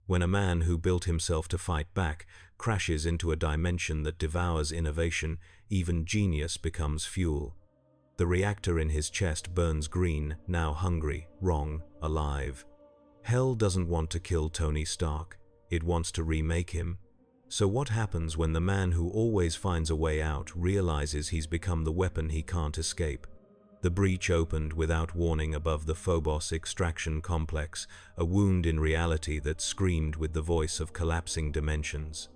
When a man who built himself to fight back crashes into a dimension that devours innovation, even genius becomes fuel. The reactor in his chest burns green, now hungry, wrong, alive. Hell doesn't want to kill Tony Stark. It wants to remake him. So what happens when the man who always finds a way out realizes he's become the weapon he can't escape? The breach opened without warning above the Phobos extraction complex, a wound in reality that screamed with the voice of collapsing dimensions.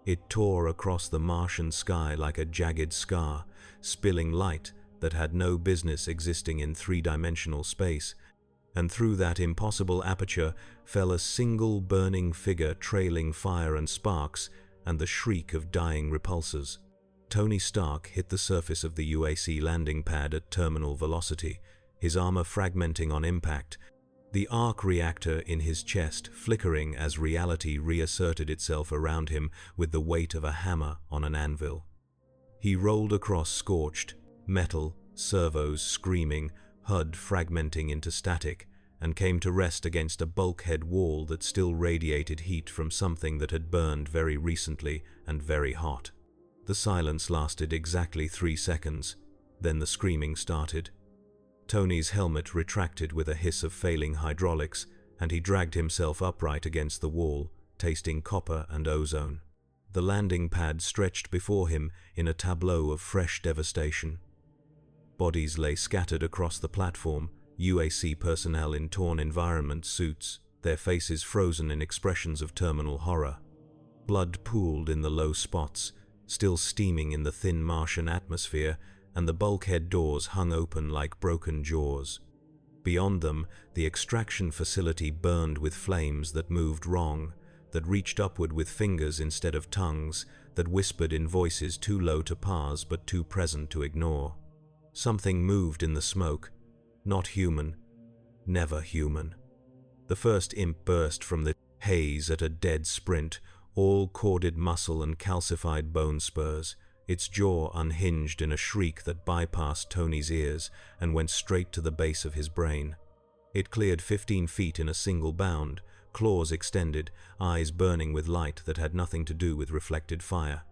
It tore across the Martian sky like a jagged scar, spilling light that had no business existing in three-dimensional space, and through that impossible aperture fell a single burning figure trailing fire and sparks and the shriek of dying repulsors. Tony Stark hit the surface of the UAC landing pad at terminal velocity, his armor fragmenting on impact, the arc reactor in his chest flickering as reality reasserted itself around him with the weight of a hammer on an anvil. He rolled across scorched metal, servos screaming, HUD fragmenting into static, and came to rest against a bulkhead wall that still radiated heat from something that had burned very recently and very hot. The silence lasted exactly 3 seconds, then the screaming started. Tony's helmet retracted with a hiss of failing hydraulics, and he dragged himself upright against the wall, tasting copper and ozone. The landing pad stretched before him in a tableau of fresh devastation. Bodies lay scattered across the platform, UAC personnel in torn environment suits, their faces frozen in expressions of terminal horror. Blood pooled in the low spots, still steaming in the thin Martian atmosphere, and the bulkhead doors hung open like broken jaws. Beyond them, the extraction facility burned with flames that moved wrong, that reached upward with fingers instead of tongues, that whispered in voices too low to parse but too present to ignore. Something moved in the smoke. Not human. Never human. The first imp burst from the haze at a dead sprint, all corded muscle and calcified bone spurs, its jaw unhinged in a shriek that bypassed Tony's ears and went straight to the base of his brain. It cleared 15 feet in a single bound, claws extended, eyes burning with light that had nothing to do with reflected fire.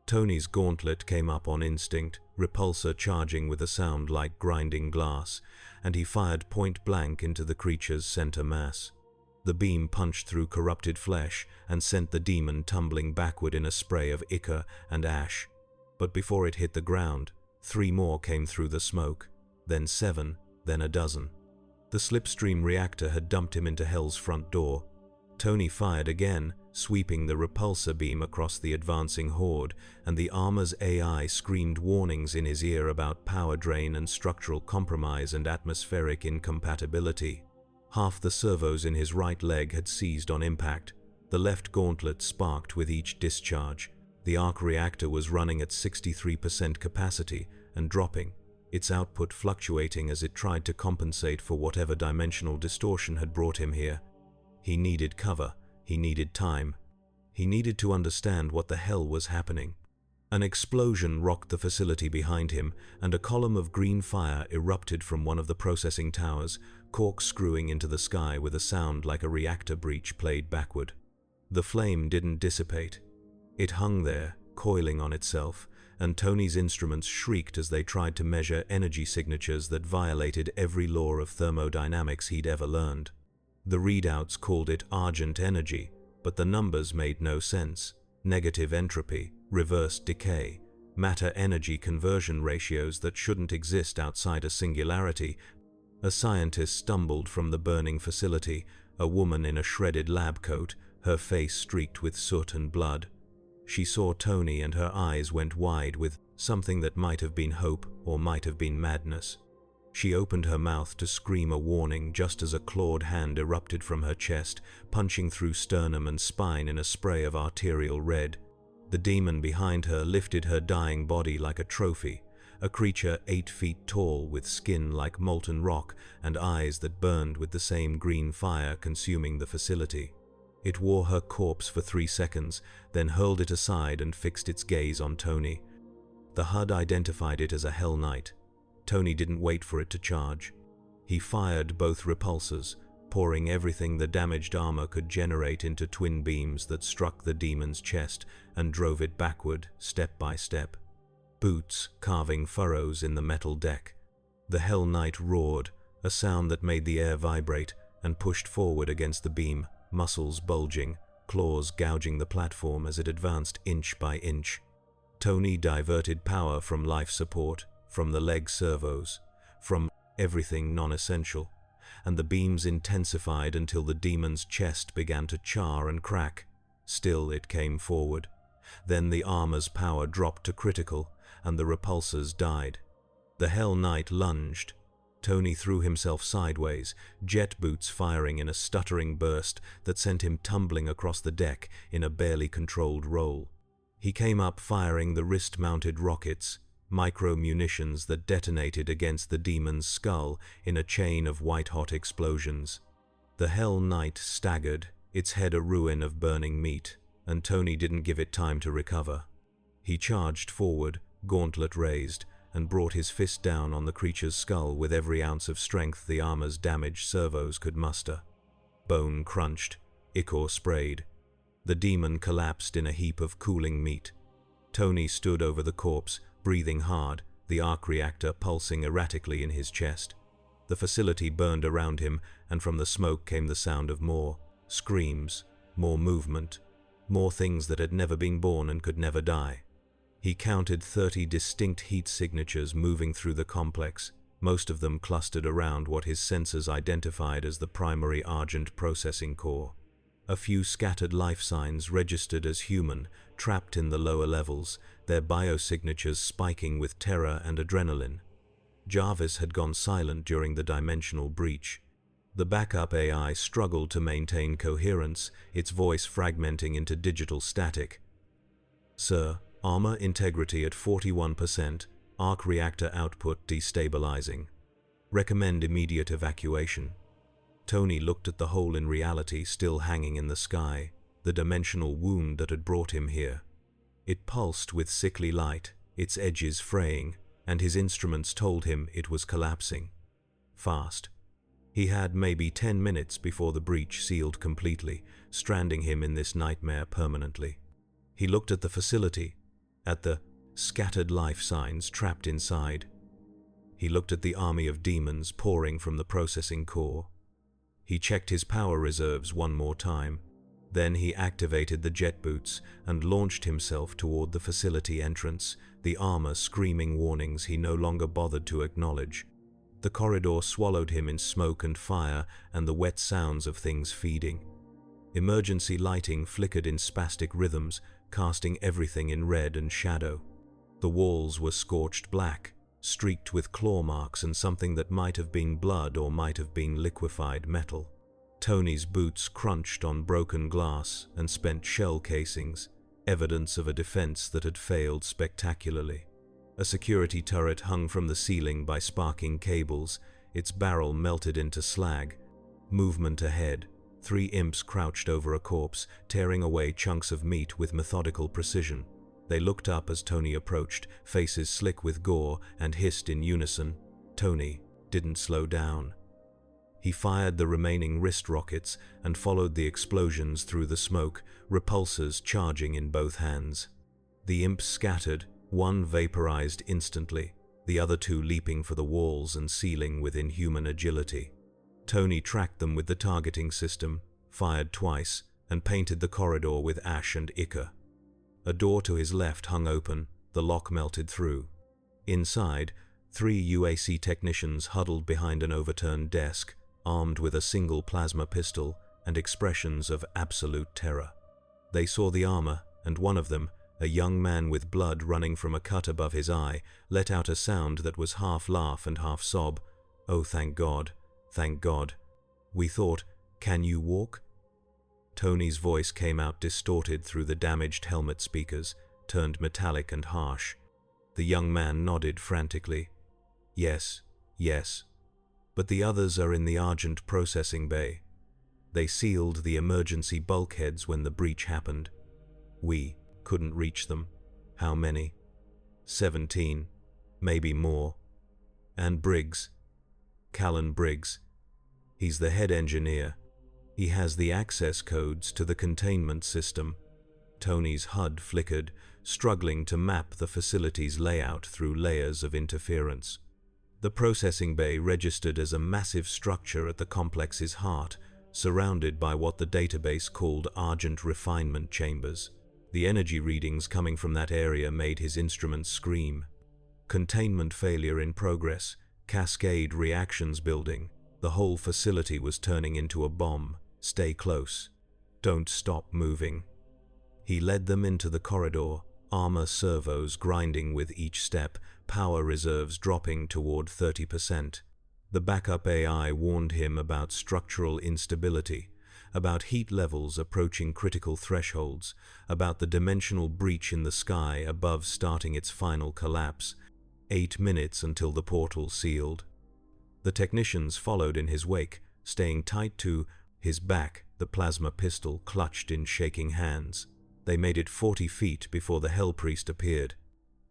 Tony's gauntlet came up on instinct, repulsor charging with a sound like grinding glass, and he fired point blank into the creature's center mass. The beam punched through corrupted flesh and sent the demon tumbling backward in a spray of ichor and ash. But before it hit the ground, 3 more came through the smoke, then 7, then a dozen. The slipstream reactor had dumped him into Hell's front door. Tony fired again, sweeping the repulsor beam across the advancing horde, and the armor's AI screamed warnings in his ear about power drain and structural compromise and atmospheric incompatibility. Half the servos in his right leg had seized on impact. The left gauntlet sparked with each discharge. The arc reactor was running at 63% capacity and dropping, its output fluctuating as it tried to compensate for whatever dimensional distortion had brought him here. He needed cover. He needed time. He needed to understand what the hell was happening. An explosion rocked the facility behind him, and a column of green fire erupted from one of the processing towers, corkscrewing into the sky with a sound like a reactor breach played backward. The flame didn't dissipate. It hung there, coiling on itself, and Tony's instruments shrieked as they tried to measure energy signatures that violated every law of thermodynamics he'd ever learned. The readouts called it argent energy, but the numbers made no sense. Negative entropy, reversed decay, matter-energy conversion ratios that shouldn't exist outside a singularity. A scientist stumbled from the burning facility, a woman in a shredded lab coat, her face streaked with soot and blood. She saw Tony and her eyes went wide with something that might have been hope or might have been madness. She opened her mouth to scream a warning just as a clawed hand erupted from her chest, punching through sternum and spine in a spray of arterial red. The demon behind her lifted her dying body like a trophy, a creature 8 feet tall with skin like molten rock and eyes that burned with the same green fire consuming the facility. It wore her corpse for 3 seconds, then hurled it aside and fixed its gaze on Tony. The HUD identified it as a Hell Knight. Tony didn't wait for it to charge. He fired both repulsors, pouring everything the damaged armor could generate into twin beams that struck the demon's chest and drove it backward, step by step. Boots carving furrows in the metal deck. The Hell Knight roared, a sound that made the air vibrate, and pushed forward against the beam, muscles bulging, claws gouging the platform as it advanced inch by inch. Tony diverted power from life support, from the leg servos, from everything non-essential, and the beams intensified until the demon's chest began to char and crack. Still it came forward. Then the armor's power dropped to critical, and the repulsors died. The Hell Knight lunged. Tony threw himself sideways, jet boots firing in a stuttering burst that sent him tumbling across the deck in a barely controlled roll. He came up firing the wrist-mounted rockets, micro-munitions that detonated against the demon's skull in a chain of white-hot explosions. The Hell Knight staggered, its head a ruin of burning meat, and Tony didn't give it time to recover. He charged forward, gauntlet raised, and brought his fist down on the creature's skull with every ounce of strength the armor's damaged servos could muster. Bone crunched, ichor sprayed. The demon collapsed in a heap of cooling meat. Tony stood over the corpse, breathing hard, the arc reactor pulsing erratically in his chest. The facility burned around him, and from the smoke came the sound of more screams, more movement, more things that had never been born and could never die. He counted 30 distinct heat signatures moving through the complex, most of them clustered around what his sensors identified as the primary Argent processing core. A few scattered life signs registered as human, trapped in the lower levels, their biosignatures spiking with terror and adrenaline. Jarvis had gone silent during the dimensional breach. The backup AI struggled to maintain coherence, its voice fragmenting into digital static. "Sir, armor integrity at 41%, arc reactor output destabilizing. Recommend immediate evacuation." Tony looked at the hole in reality still hanging in the sky, the dimensional wound that had brought him here. It pulsed with sickly light, its edges fraying, and his instruments told him it was collapsing. Fast. He had maybe 10 minutes before the breach sealed completely, stranding him in this nightmare permanently. He looked at the facility, at the scattered life signs trapped inside. He looked at the army of demons pouring from the processing core. He checked his power reserves one more time. Then he activated the jet boots and launched himself toward the facility entrance, the armor screaming warnings he no longer bothered to acknowledge. The corridor swallowed him in smoke and fire and the wet sounds of things feeding. Emergency lighting flickered in spastic rhythms, casting everything in red and shadow. The walls were scorched black, streaked with claw marks and something that might have been blood or might have been liquefied metal. Tony's boots crunched on broken glass and spent shell casings, evidence of a defense that had failed spectacularly. A security turret hung from the ceiling by sparking cables, its barrel melted into slag. Movement ahead. 3 imps crouched over a corpse, tearing away chunks of meat with methodical precision. They looked up as Tony approached, faces slick with gore, and hissed in unison. Tony didn't slow down. He fired the remaining wrist rockets and followed the explosions through the smoke, repulsors charging in both hands. The imps scattered, one vaporized instantly, the other 2 leaping for the walls and ceiling with inhuman agility. Tony tracked them with the targeting system, fired twice, and painted the corridor with ash and ichor. A door to his left hung open, the lock melted through. Inside, 3 UAC technicians huddled behind an overturned desk, armed with a single plasma pistol and expressions of absolute terror. They saw the armor, and one of them, a young man with blood running from a cut above his eye, let out a sound that was half laugh and half sob. "Oh, thank God, thank God. We thought, can you walk?" Tony's voice came out distorted through the damaged helmet speakers, turned metallic and harsh. The young man nodded frantically. "Yes, yes. But the others are in the Argent processing bay. They sealed the emergency bulkheads when the breach happened. We couldn't reach them. How many? 17, maybe more. And Briggs. Callan Briggs. He's the head engineer. He has the access codes to the containment system. Tony's HUD flickered, struggling to map the facility's layout through layers of interference. The processing bay registered as a massive structure at the complex's heart, surrounded by what the database called Argent refinement chambers. The energy readings coming from that area made his instruments scream. Containment failure in progress, cascade reactions building. The whole facility was turning into a bomb. Stay close. Don't stop moving. He led them into the corridor, armor servos grinding with each step, power reserves dropping toward 30%. The backup AI warned him about structural instability, about heat levels approaching critical thresholds, about the dimensional breach in the sky above starting its final collapse. 8 minutes until the portal sealed. The technicians followed in his wake, staying tight to his back, the plasma pistol clutched in shaking hands. They made it 40 feet before the Hell Priest appeared.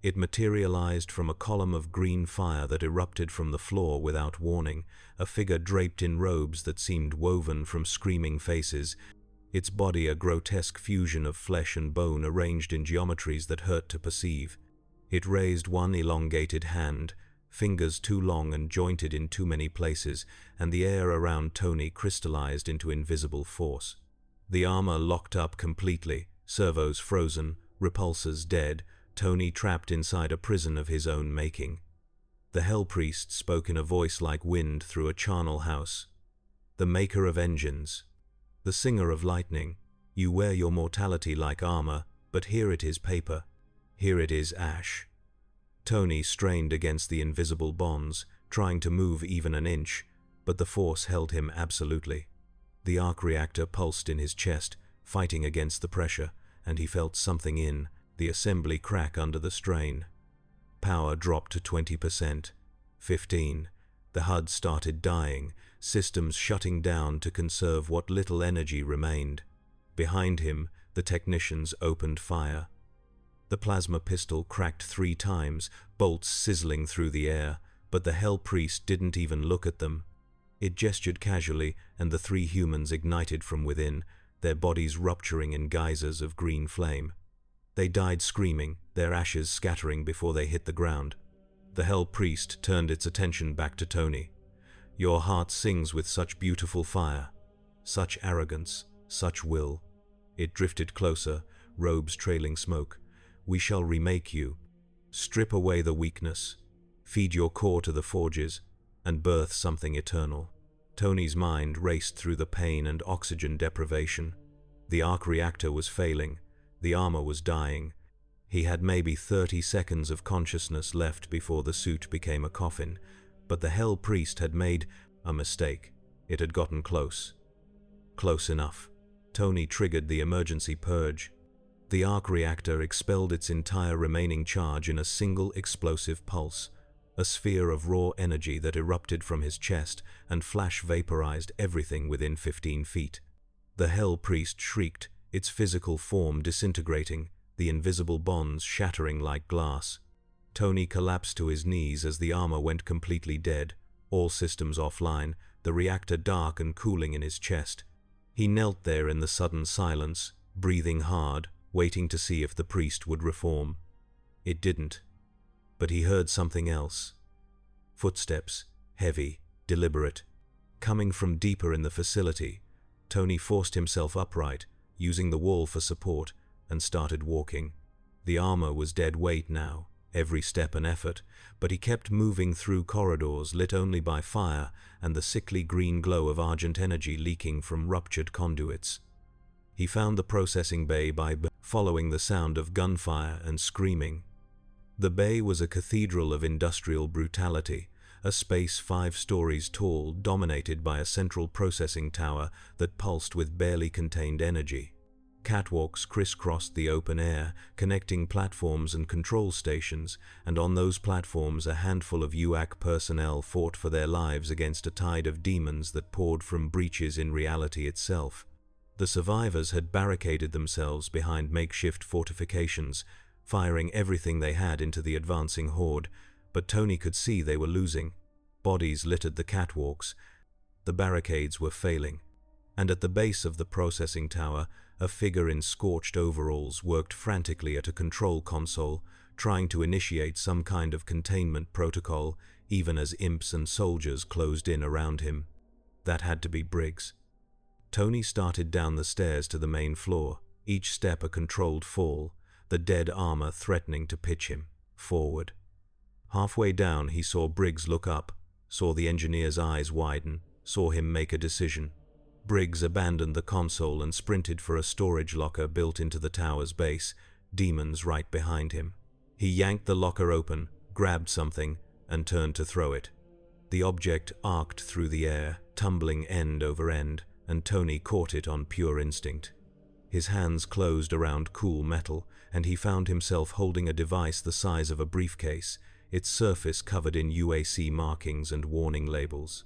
It materialized from a column of green fire that erupted from the floor without warning, a figure draped in robes that seemed woven from screaming faces, its body a grotesque fusion of flesh and bone arranged in geometries that hurt to perceive. It raised one elongated hand, fingers too long and jointed in too many places, and the air around Tony crystallized into invisible force. The armor locked up completely, servos frozen, repulsors dead, Tony trapped inside a prison of his own making. The Hell Priest spoke in a voice like wind through a charnel house. The maker of engines, the singer of lightning, you wear your mortality like armor, but here it is paper, here it is ash. Tony strained against the invisible bonds, trying to move even an inch, but the force held him absolutely. The arc reactor pulsed in his chest, fighting against the pressure, and he felt something in the assembly crack under the strain. Power dropped to 20%, 15%. The HUD started dying, systems shutting down to conserve what little energy remained. Behind him, the technicians opened fire. The plasma pistol cracked 3 times, bolts sizzling through the air, but the Hell Priest didn't even look at them. It gestured casually, and the 3 humans ignited from within, their bodies rupturing in geysers of green flame. They died screaming, their ashes scattering before they hit the ground. The Hell Priest turned its attention back to Tony. Your heart sings with such beautiful fire, such arrogance, such will. It drifted closer, robes trailing smoke. We shall remake you. Strip away the weakness, feed your core to the forges, and birth something eternal. Tony's mind raced through the pain and oxygen deprivation. The arc reactor was failing. The armor was dying. He had maybe 30 seconds of consciousness left before the suit became a coffin, but the Hell Priest had made a mistake. It had gotten close. Close enough. Tony triggered the emergency purge. The arc reactor expelled its entire remaining charge in a single explosive pulse, a sphere of raw energy that erupted from his chest and flash vaporized everything within 15 feet. The Hell Priest shrieked, its physical form disintegrating, the invisible bonds shattering like glass. Tony collapsed to his knees as the armor went completely dead, all systems offline, the reactor dark and cooling in his chest. He knelt there in the sudden silence, breathing hard, waiting to see if the priest would reform. It didn't. But he heard something else. Footsteps, heavy, deliberate, coming from deeper in the facility. Tony forced himself upright, using the wall for support, and started walking. The armor was dead weight now, every step an effort, but he kept moving through corridors lit only by fire and the sickly green glow of argent energy leaking from ruptured conduits. He found the processing bay by following the sound of gunfire and screaming. The bay was a cathedral of industrial brutality, a space 5 stories tall dominated by a central processing tower that pulsed with barely contained energy. Catwalks crisscrossed the open air, connecting platforms and control stations, and on those platforms a handful of UAC personnel fought for their lives against a tide of demons that poured from breaches in reality itself. The survivors had barricaded themselves behind makeshift fortifications, firing everything they had into the advancing horde, but Tony could see they were losing. Bodies littered the catwalks. The barricades were failing. And at the base of the processing tower, a figure in scorched overalls worked frantically at a control console, trying to initiate some kind of containment protocol, even as imps and soldiers closed in around him. That had to be Briggs. Tony started down the stairs to the main floor, each step a controlled fall, the dead armor threatening to pitch him forward. Halfway down, he saw Briggs look up, saw the engineer's eyes widen, saw him make a decision. Briggs abandoned the console and sprinted for a storage locker built into the tower's base, demons right behind him. He yanked the locker open, grabbed something, and turned to throw it. The object arced through the air, tumbling end over end, and Tony caught it on pure instinct. His hands closed around cool metal, and he found himself holding a device the size of a briefcase, its surface covered in UAC markings and warning labels.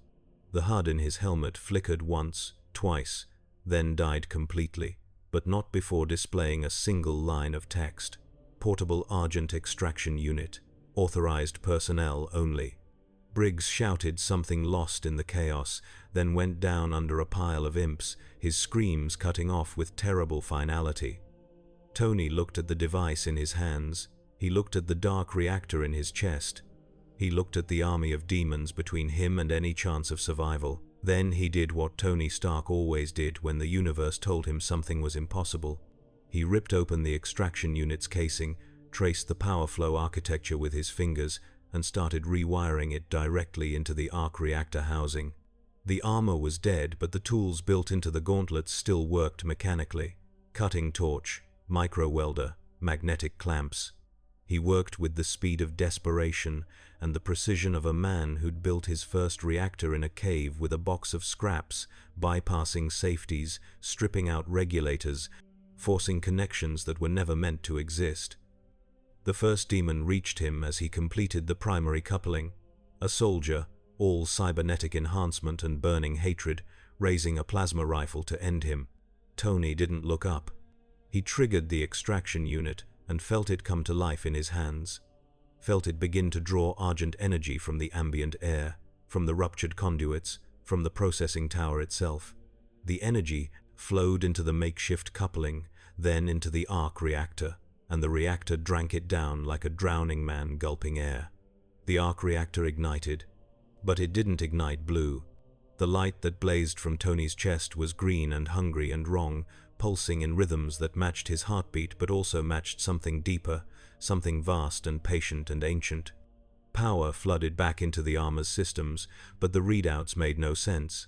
The HUD in his helmet flickered once, twice, then died completely, but not before displaying a single line of text. Portable Argent Extraction Unit. Authorized personnel only. Briggs shouted something lost in the chaos, then went down under a pile of imps, his screams cutting off with terrible finality. Tony looked at the device in his hands. He looked at the dark reactor in his chest. He looked at the army of demons between him and any chance of survival. Then he did what Tony Stark always did when the universe told him something was impossible. He ripped open the extraction unit's casing, traced the power flow architecture with his fingers, and started rewiring it directly into the arc reactor housing. The armor was dead, but the tools built into the gauntlets still worked mechanically. Cutting torch, micro-welder, magnetic clamps. He worked with the speed of desperation and the precision of a man who'd built his first reactor in a cave with a box of scraps, bypassing safeties, stripping out regulators, forcing connections that were never meant to exist. The first demon reached him as he completed the primary coupling. A soldier, all cybernetic enhancement and burning hatred, raising a plasma rifle to end him. Tony didn't look up. He triggered the extraction unit and felt it come to life in his hands. Felt it begin to draw argent energy from the ambient air, from the ruptured conduits, from the processing tower itself. The energy flowed into the makeshift coupling, then into the arc reactor, and the reactor drank it down like a drowning man gulping air. The arc reactor ignited, but it didn't ignite blue. The light that blazed from Tony's chest was green and hungry and wrong, pulsing in rhythms that matched his heartbeat but also matched something deeper, something vast and patient and ancient. Power flooded back into the armor's systems, but the readouts made no sense.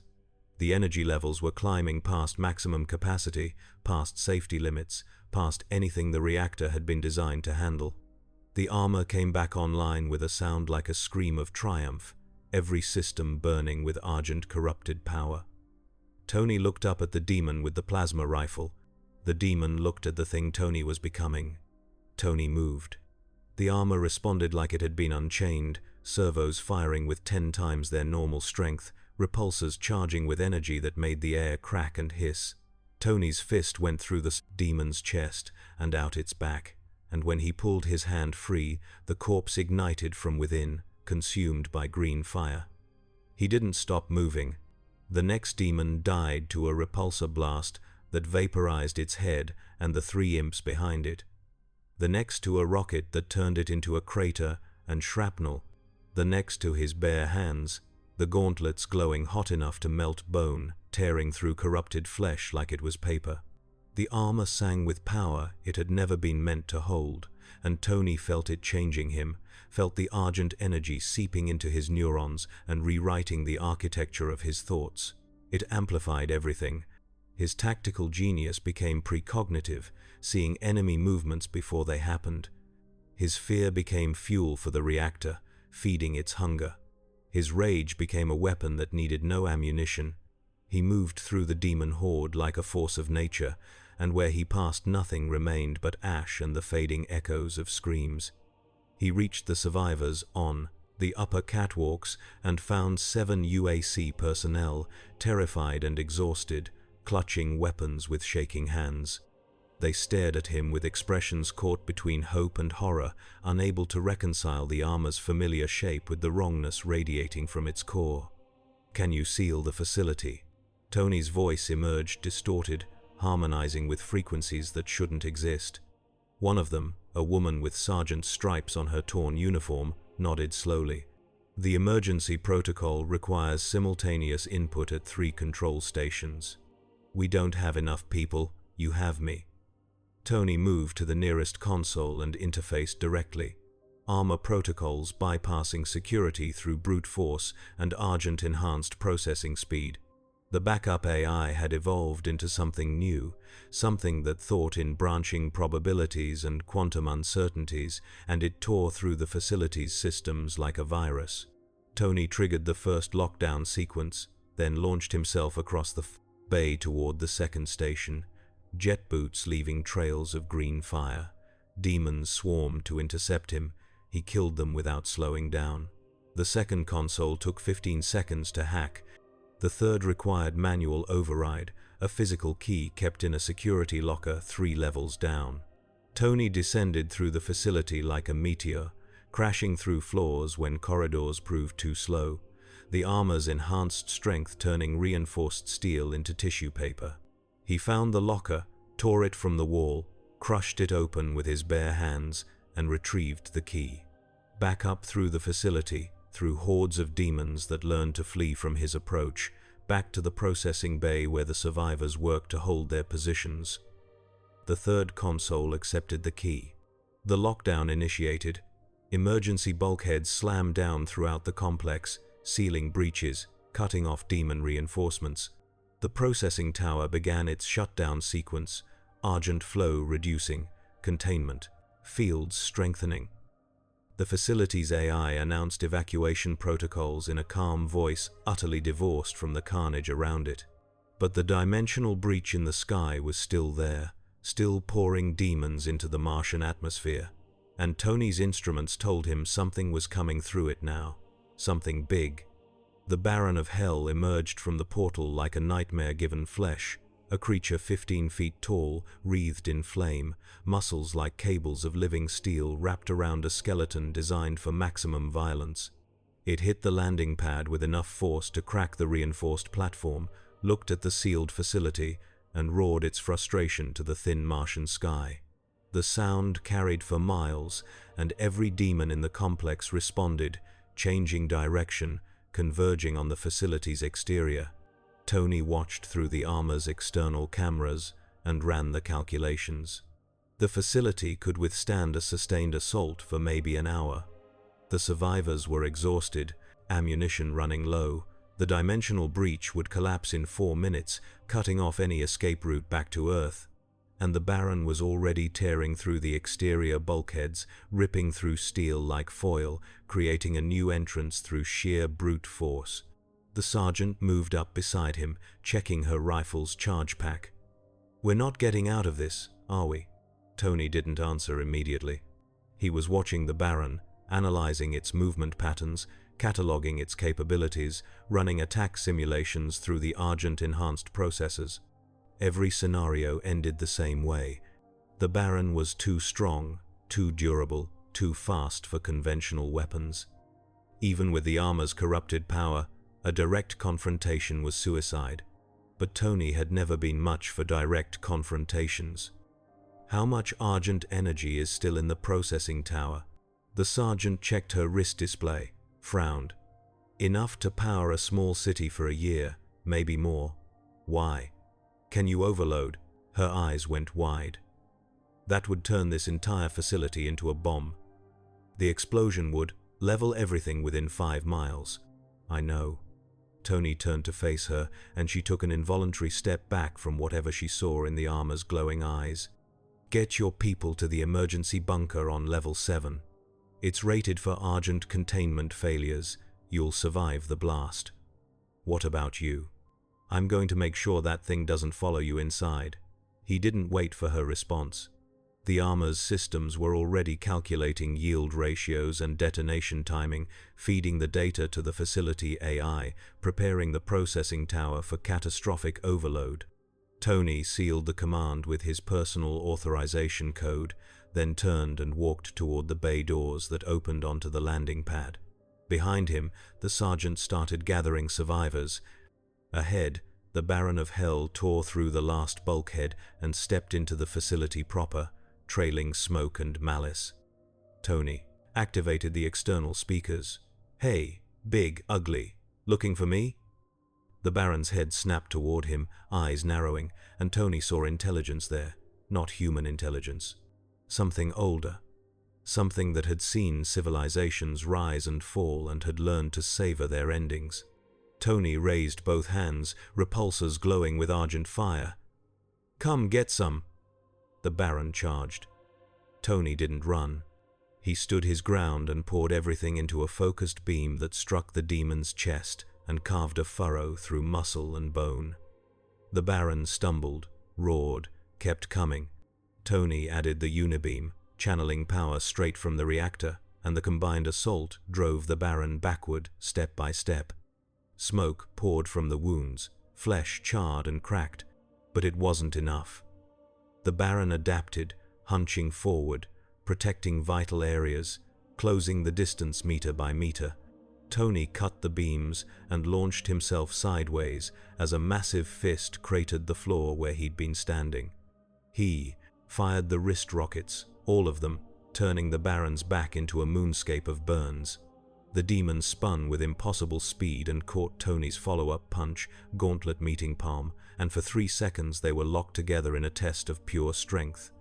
The energy levels were climbing past maximum capacity, past safety limits, past anything the reactor had been designed to handle. The armor came back online with a sound like a scream of triumph, every system burning with argent corrupted power. Tony looked up at the demon with the plasma rifle. The demon looked at the thing Tony was becoming. Tony moved. The armor responded like it had been unchained, servos firing with 10 times their normal strength, repulsors charging with energy that made the air crack and hiss. Tony's fist went through the demon's chest and out its back, and when he pulled his hand free, the corpse ignited from within, consumed by green fire. He didn't stop moving. The next demon died to a repulsor blast that vaporized its head and the 3 imps behind it. The next to a rocket that turned it into a crater and shrapnel. The next to his bare hands, the gauntlets glowing hot enough to melt bone, tearing through corrupted flesh like it was paper. The armor sang with power it had never been meant to hold, and Tony felt it changing him, felt the argent energy seeping into his neurons and rewriting the architecture of his thoughts. It amplified everything. His tactical genius became precognitive, seeing enemy movements before they happened. His fear became fuel for the reactor, feeding its hunger. His rage became a weapon that needed no ammunition. He moved through the demon horde like a force of nature, and where he passed nothing remained but ash and the fading echoes of screams. He reached the survivors on the upper catwalks and found 7 UAC personnel, terrified and exhausted, clutching weapons with shaking hands. They stared at him with expressions caught between hope and horror, unable to reconcile the armor's familiar shape with the wrongness radiating from its core. Can you seal the facility? Tony's voice emerged distorted, harmonizing with frequencies that shouldn't exist. One of them, a woman with sergeant's stripes on her torn uniform, nodded slowly. The emergency protocol requires simultaneous input at 3 control stations. We don't have enough people, you have me. Tony moved to the nearest console and interfaced directly. Armor protocols bypassing security through brute force and Argent-enhanced processing speed. The backup AI had evolved into something new, something that thought in branching probabilities and quantum uncertainties, and it tore through the facility's systems like a virus. Tony triggered the first lockdown sequence, then launched himself across the bay toward the second station, jet boots leaving trails of green fire. Demons swarmed to intercept him. He killed them without slowing down. The second console took 15 seconds to hack. The third required manual override, a physical key kept in a security locker 3 levels down. Tony descended through the facility like a meteor, crashing through floors when corridors proved too slow, the armor's enhanced strength turning reinforced steel into tissue paper. He found the locker, tore it from the wall, crushed it open with his bare hands, and retrieved the key. Back up through the facility, through hordes of demons that learned to flee from his approach, back to the processing bay where the survivors worked to hold their positions. The third console accepted the key. The lockdown initiated. Emergency bulkheads slammed down throughout the complex, sealing breaches, cutting off demon reinforcements. The processing tower began its shutdown sequence, Argent flow reducing, containment, fields strengthening. The facility's AI announced evacuation protocols in a calm voice utterly divorced from the carnage around it. But the dimensional breach in the sky was still there, still pouring demons into the Martian atmosphere. And Tony's instruments told him something was coming through it now, something big. The Baron of Hell emerged from the portal like a nightmare given flesh, a creature 15 feet tall, wreathed in flame, muscles like cables of living steel wrapped around a skeleton designed for maximum violence. It hit the landing pad with enough force to crack the reinforced platform, looked at the sealed facility, and roared its frustration to the thin Martian sky. The sound carried for miles, and every demon in the complex responded, changing direction, converging on the facility's exterior. Tony watched through the armor's external cameras and ran the calculations. The facility could withstand a sustained assault for maybe an hour. The survivors were exhausted, ammunition running low. The dimensional breach would collapse in 4 minutes, cutting off any escape route back to Earth. And the Baron was already tearing through the exterior bulkheads, ripping through steel like foil, creating a new entrance through sheer brute force. The sergeant moved up beside him, checking her rifle's charge pack. "We're not getting out of this, are we?" Tony didn't answer immediately. He was watching the Baron, analyzing its movement patterns, cataloging its capabilities, running attack simulations through the Argent-enhanced processors. Every scenario ended the same way. The Baron was too strong, too durable, too fast for conventional weapons. Even with the armor's corrupted power, a direct confrontation was suicide. But Tony had never been much for direct confrontations. How much Argent energy is still in the processing tower? The sergeant checked her wrist display, frowned. Enough to power a small city for a year, maybe more. Why? Can you overload? Her eyes went wide. That would turn this entire facility into a bomb. The explosion would level everything within 5 miles. I know. Tony turned to face her, and she took an involuntary step back from whatever she saw in the armor's glowing eyes. Get your people to the emergency bunker on level 7. It's rated for Argent containment failures. You'll survive the blast. What about you? I'm going to make sure that thing doesn't follow you inside. He didn't wait for her response. The armor's systems were already calculating yield ratios and detonation timing, feeding the data to the facility AI, preparing the processing tower for catastrophic overload. Tony sealed the command with his personal authorization code, then turned and walked toward the bay doors that opened onto the landing pad. Behind him, the sergeant started gathering survivors. Ahead, the Baron of Hell tore through the last bulkhead and stepped into the facility proper, trailing smoke and malice. Tony activated the external speakers. "Hey, big, ugly, looking for me?" The Baron's head snapped toward him, eyes narrowing, and Tony saw intelligence there, not human intelligence. Something older. Something that had seen civilizations rise and fall and had learned to savor their endings. Tony raised both hands, repulsors glowing with argent fire. "Come get some!" The Baron charged. Tony didn't run. He stood his ground and poured everything into a focused beam that struck the demon's chest and carved a furrow through muscle and bone. The Baron stumbled, roared, kept coming. Tony added the unibeam, channeling power straight from the reactor, and the combined assault drove the Baron backward, step by step. Smoke poured from the wounds, flesh charred and cracked, but it wasn't enough. The Baron adapted, hunching forward, protecting vital areas, closing the distance meter by meter. Tony cut the beams and launched himself sideways as a massive fist cratered the floor where he'd been standing. He fired the wrist rockets, all of them, turning the Baron's back into a moonscape of burns. The demon spun with impossible speed and caught Tony's follow-up punch, gauntlet meeting palm, and for 3 seconds they were locked together in a test of pure strength.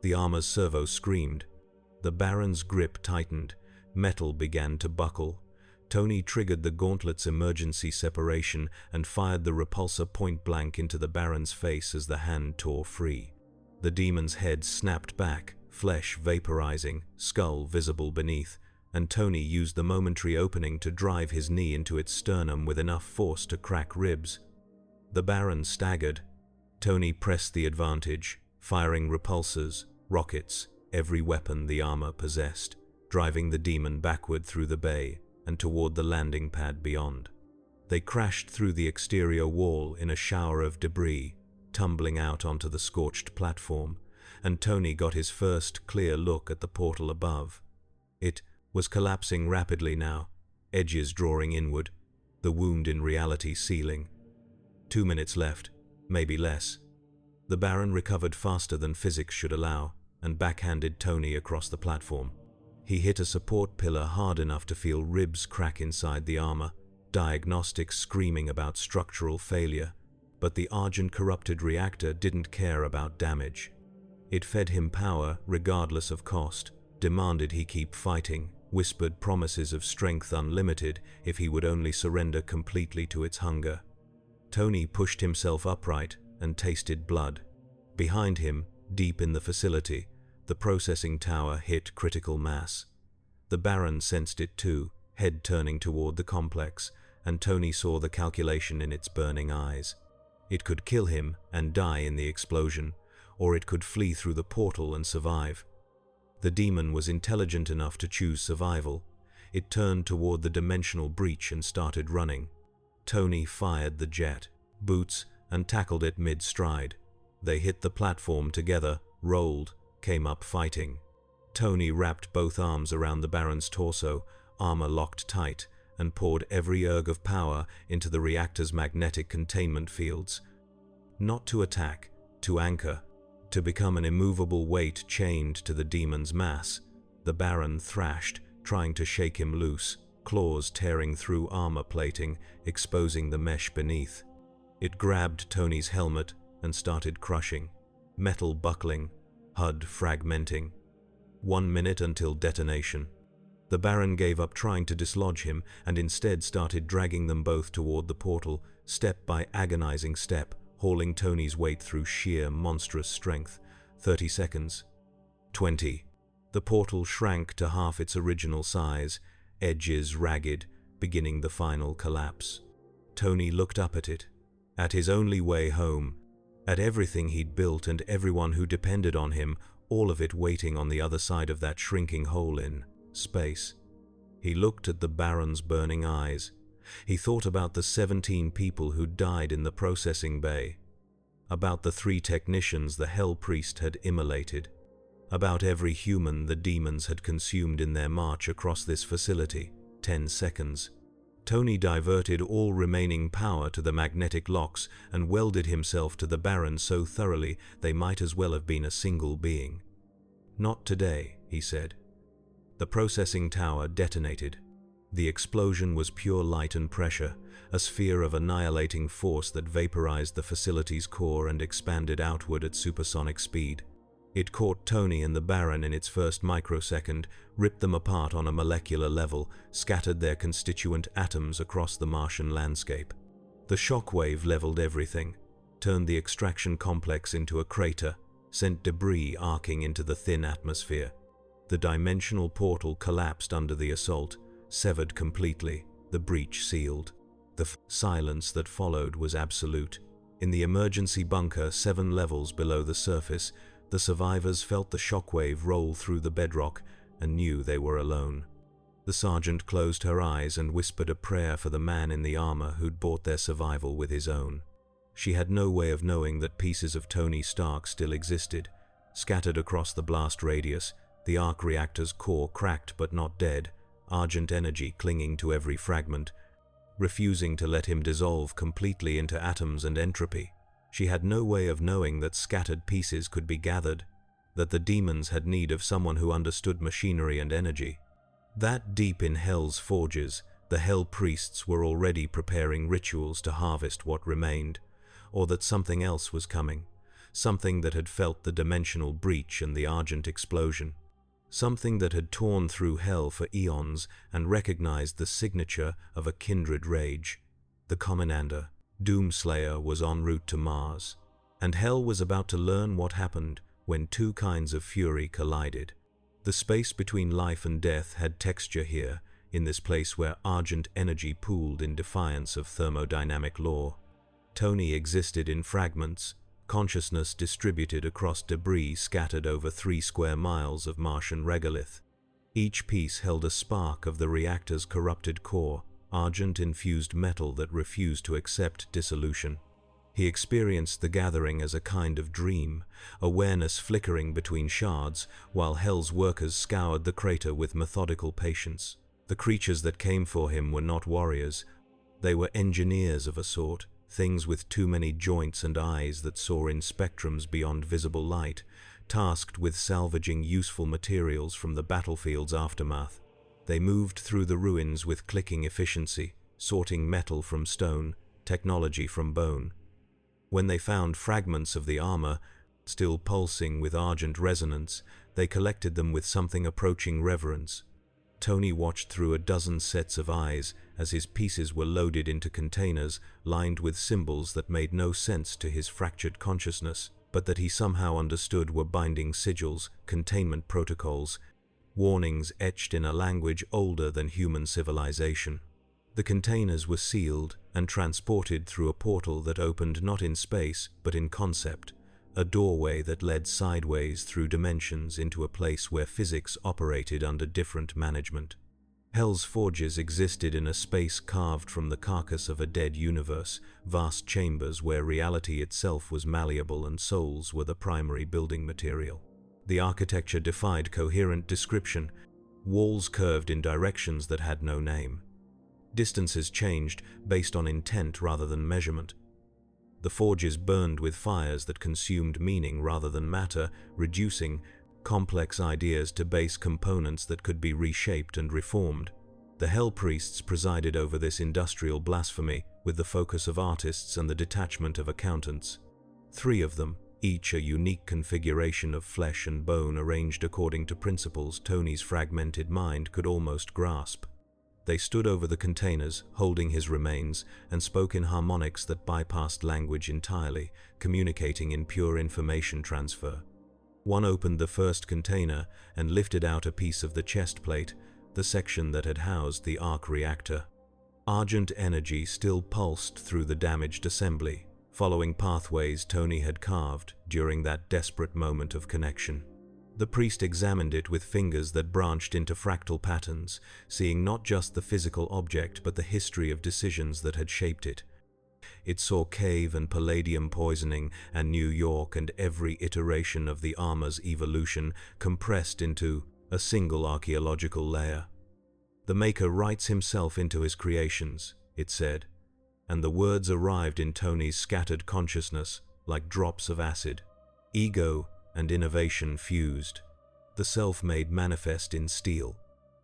The armor's servo screamed. The Baron's grip tightened. Metal began to buckle. Tony triggered the gauntlet's emergency separation and fired the repulsor point-blank into the Baron's face as the hand tore free. The demon's head snapped back, flesh vaporizing, skull visible beneath, and Tony used the momentary opening to drive his knee into its sternum with enough force to crack ribs. The Baron staggered. Tony pressed the advantage, firing repulsors, rockets, every weapon the armor possessed, driving the demon backward through the bay and toward the landing pad beyond. They crashed through the exterior wall in a shower of debris, tumbling out onto the scorched platform, and Tony got his first clear look at the portal above. It was collapsing rapidly now, edges drawing inward, the wound in reality sealing. 2 minutes left, maybe less. The Baron recovered faster than physics should allow, and backhanded Tony across the platform. He hit a support pillar hard enough to feel ribs crack inside the armor, diagnostics screaming about structural failure, but the argent-corrupted reactor didn't care about damage. It fed him power regardless of cost, demanded he keep fighting, whispered promises of strength unlimited if he would only surrender completely to its hunger. Tony pushed himself upright and tasted blood. Behind him, deep in the facility, the processing tower hit critical mass. The Baron sensed it too, head turning toward the complex, and Tony saw the calculation in its burning eyes. It could kill him and die in the explosion, or it could flee through the portal and survive. The demon was intelligent enough to choose survival. It turned toward the dimensional breach and started running. Tony fired the jet, boots, and tackled it mid-stride. They hit the platform together, rolled, came up fighting. Tony wrapped both arms around the Baron's torso, armor locked tight, and poured every erg of power into the reactor's magnetic containment fields. Not to attack, to anchor, to become an immovable weight chained to the demon's mass. The Baron thrashed, trying to shake him loose, claws tearing through armor plating, exposing the mesh beneath. It grabbed Tony's helmet and started crushing, metal buckling, HUD fragmenting. 1 minute until detonation. The Baron gave up trying to dislodge him and instead started dragging them both toward the portal, step by agonizing step, hauling Tony's weight through sheer monstrous strength. 30 seconds. 20. The portal shrank to half its original size, edges ragged, beginning the final collapse. Tony looked up at it, at his only way home, at everything he'd built and everyone who depended on him, all of it waiting on the other side of that shrinking hole in space. He looked at the Baron's burning eyes. He thought about the 17 people who died in the processing bay, about the 3 technicians the Hell Priest had immolated, about every human the demons had consumed in their march across this facility. 10 seconds. Tony diverted all remaining power to the magnetic locks and welded himself to the Baron so thoroughly they might as well have been a single being. "Not today," he said. The processing tower detonated. The explosion was pure light and pressure, a sphere of annihilating force that vaporized the facility's core and expanded outward at supersonic speed. It caught Tony and the Baron in its first microsecond, ripped them apart on a molecular level, scattered their constituent atoms across the Martian landscape. The shockwave leveled everything, turned the extraction complex into a crater, sent debris arcing into the thin atmosphere. The dimensional portal collapsed under the assault, severed completely, the breach sealed. The silence that followed was absolute. In the emergency bunker 7 levels below the surface, the survivors felt the shockwave roll through the bedrock and knew they were alone. The sergeant closed her eyes and whispered a prayer for the man in the armor who'd bought their survival with his own. She had no way of knowing that pieces of Tony Stark still existed. Scattered across the blast radius, the arc reactor's core cracked but not dead, argent energy clinging to every fragment, refusing to let him dissolve completely into atoms and entropy. She had no way of knowing that scattered pieces could be gathered, that the demons had need of someone who understood machinery and energy. That deep in Hell's forges, the Hell priests were already preparing rituals to harvest what remained, or that something else was coming, something that had felt the dimensional breach and the argent explosion. Something that had torn through Hell for eons and recognized the signature of a kindred rage. The Commander, Doomslayer, was en route to Mars, and Hell was about to learn what happened when two kinds of fury collided. The space between life and death had texture here, in this place where argent energy pooled in defiance of thermodynamic law. Tony existed in fragments, consciousness distributed across debris scattered over 3 square miles of Martian regolith. Each piece held a spark of the reactor's corrupted core, argent-infused metal that refused to accept dissolution. He experienced the gathering as a kind of dream, awareness flickering between shards, while Hell's workers scoured the crater with methodical patience. The creatures that came for him were not warriors. They were engineers of a sort, things with too many joints and eyes that saw in spectrums beyond visible light, tasked with salvaging useful materials from the battlefield's aftermath. They moved through the ruins with clicking efficiency, sorting metal from stone, technology from bone. When they found fragments of the armor, still pulsing with argent resonance, they collected them with something approaching reverence. Tony watched through a dozen sets of eyes as his pieces were loaded into containers lined with symbols that made no sense to his fractured consciousness, but that he somehow understood were binding sigils, containment protocols, warnings etched in a language older than human civilization. The containers were sealed and transported through a portal that opened not in space but in concept, a doorway that led sideways through dimensions into a place where physics operated under different management. Hell's forges existed in a space carved from the carcass of a dead universe, vast chambers where reality itself was malleable and souls were the primary building material. The architecture defied coherent description, walls curved in directions that had no name. Distances changed based on intent rather than measurement. The forges burned with fires that consumed meaning rather than matter, reducing complex ideas to base components that could be reshaped and reformed. The Hell priests presided over this industrial blasphemy with the focus of artists and the detachment of accountants. 3 of them, each a unique configuration of flesh and bone arranged according to principles Tony's fragmented mind could almost grasp. They stood over the containers, holding his remains, and spoke in harmonics that bypassed language entirely, communicating in pure information transfer. One opened the first container and lifted out a piece of the chest plate, the section that had housed the arc reactor. Argent energy still pulsed through the damaged assembly, following pathways Tony had carved during that desperate moment of connection. The priest examined it with fingers that branched into fractal patterns, seeing not just the physical object but the history of decisions that had shaped it. It saw cave and palladium poisoning and New York and every iteration of the armor's evolution compressed into a single archaeological layer. "The Maker writes himself into his creations," it said, and the words arrived in Tony's scattered consciousness like drops of acid. Ego and innovation fused, the self made manifest in steel.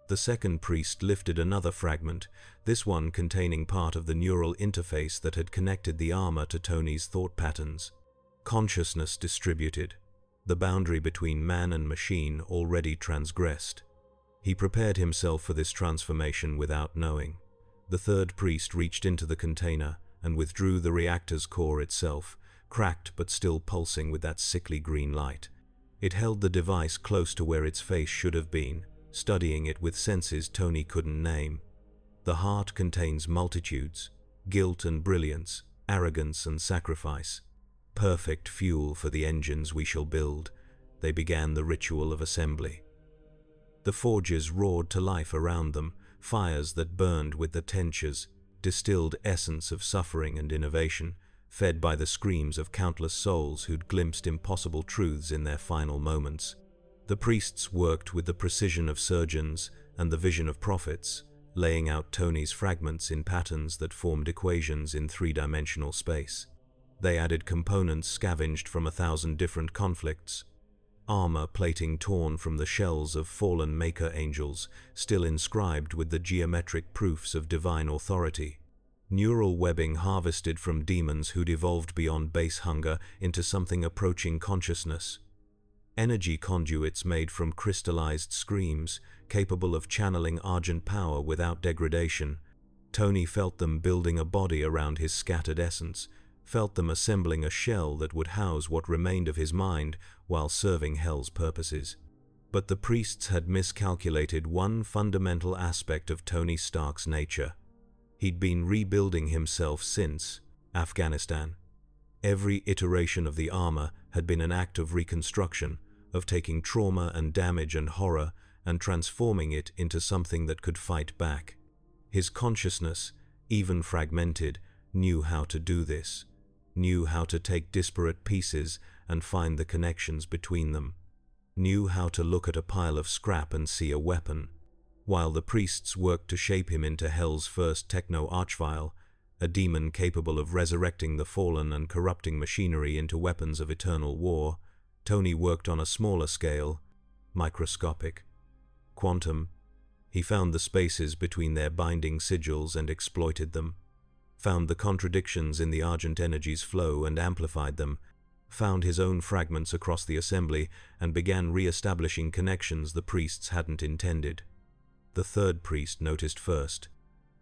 The second priest lifted another fragment, this one containing part of the neural interface that had connected the armor to Tony's thought patterns. Consciousness distributed, the boundary between man and machine already transgressed. He prepared himself for this transformation without knowing. The third priest reached into the container and withdrew the reactor's core itself, cracked but still pulsing with that sickly green light. It held the device close to where its face should have been, studying it with senses Tony couldn't name. The heart contains multitudes, guilt and brilliance, arrogance and sacrifice. Perfect fuel for the engines we shall build. They began the ritual of assembly. The forges roared to life around them, fires that burned with the tensions, distilled essence of suffering and innovation, fed by the screams of countless souls who'd glimpsed impossible truths in their final moments. The priests worked with the precision of surgeons and the vision of prophets, laying out Tony's fragments in patterns that formed equations in three-dimensional space. They added components scavenged from 1,000 different conflicts. Armor plating torn from the shells of fallen Maker angels, still inscribed with the geometric proofs of divine authority. Neural webbing harvested from demons who'd evolved beyond base hunger into something approaching consciousness. Energy conduits made from crystallized screams, capable of channeling argent power without degradation. Tony felt them building a body around his scattered essence, felt them assembling a shell that would house what remained of his mind while serving Hell's purposes. But the priests had miscalculated one fundamental aspect of Tony Stark's nature. He'd been rebuilding himself since Afghanistan. Every iteration of the armor had been an act of reconstruction, of taking trauma and damage and horror and transforming it into something that could fight back. His consciousness, even fragmented, knew how to do this, knew how to take disparate pieces and find the connections between them, knew how to look at a pile of scrap and see a weapon. While the priests worked to shape him into Hell's first techno-archvile, a demon capable of resurrecting the fallen and corrupting machinery into weapons of eternal war, Tony worked on a smaller scale, microscopic. Quantum. He found the spaces between their binding sigils and exploited them, found the contradictions in the Argent energy's flow and amplified them, found his own fragments across the assembly and began re-establishing connections the priests hadn't intended. The third priest noticed first.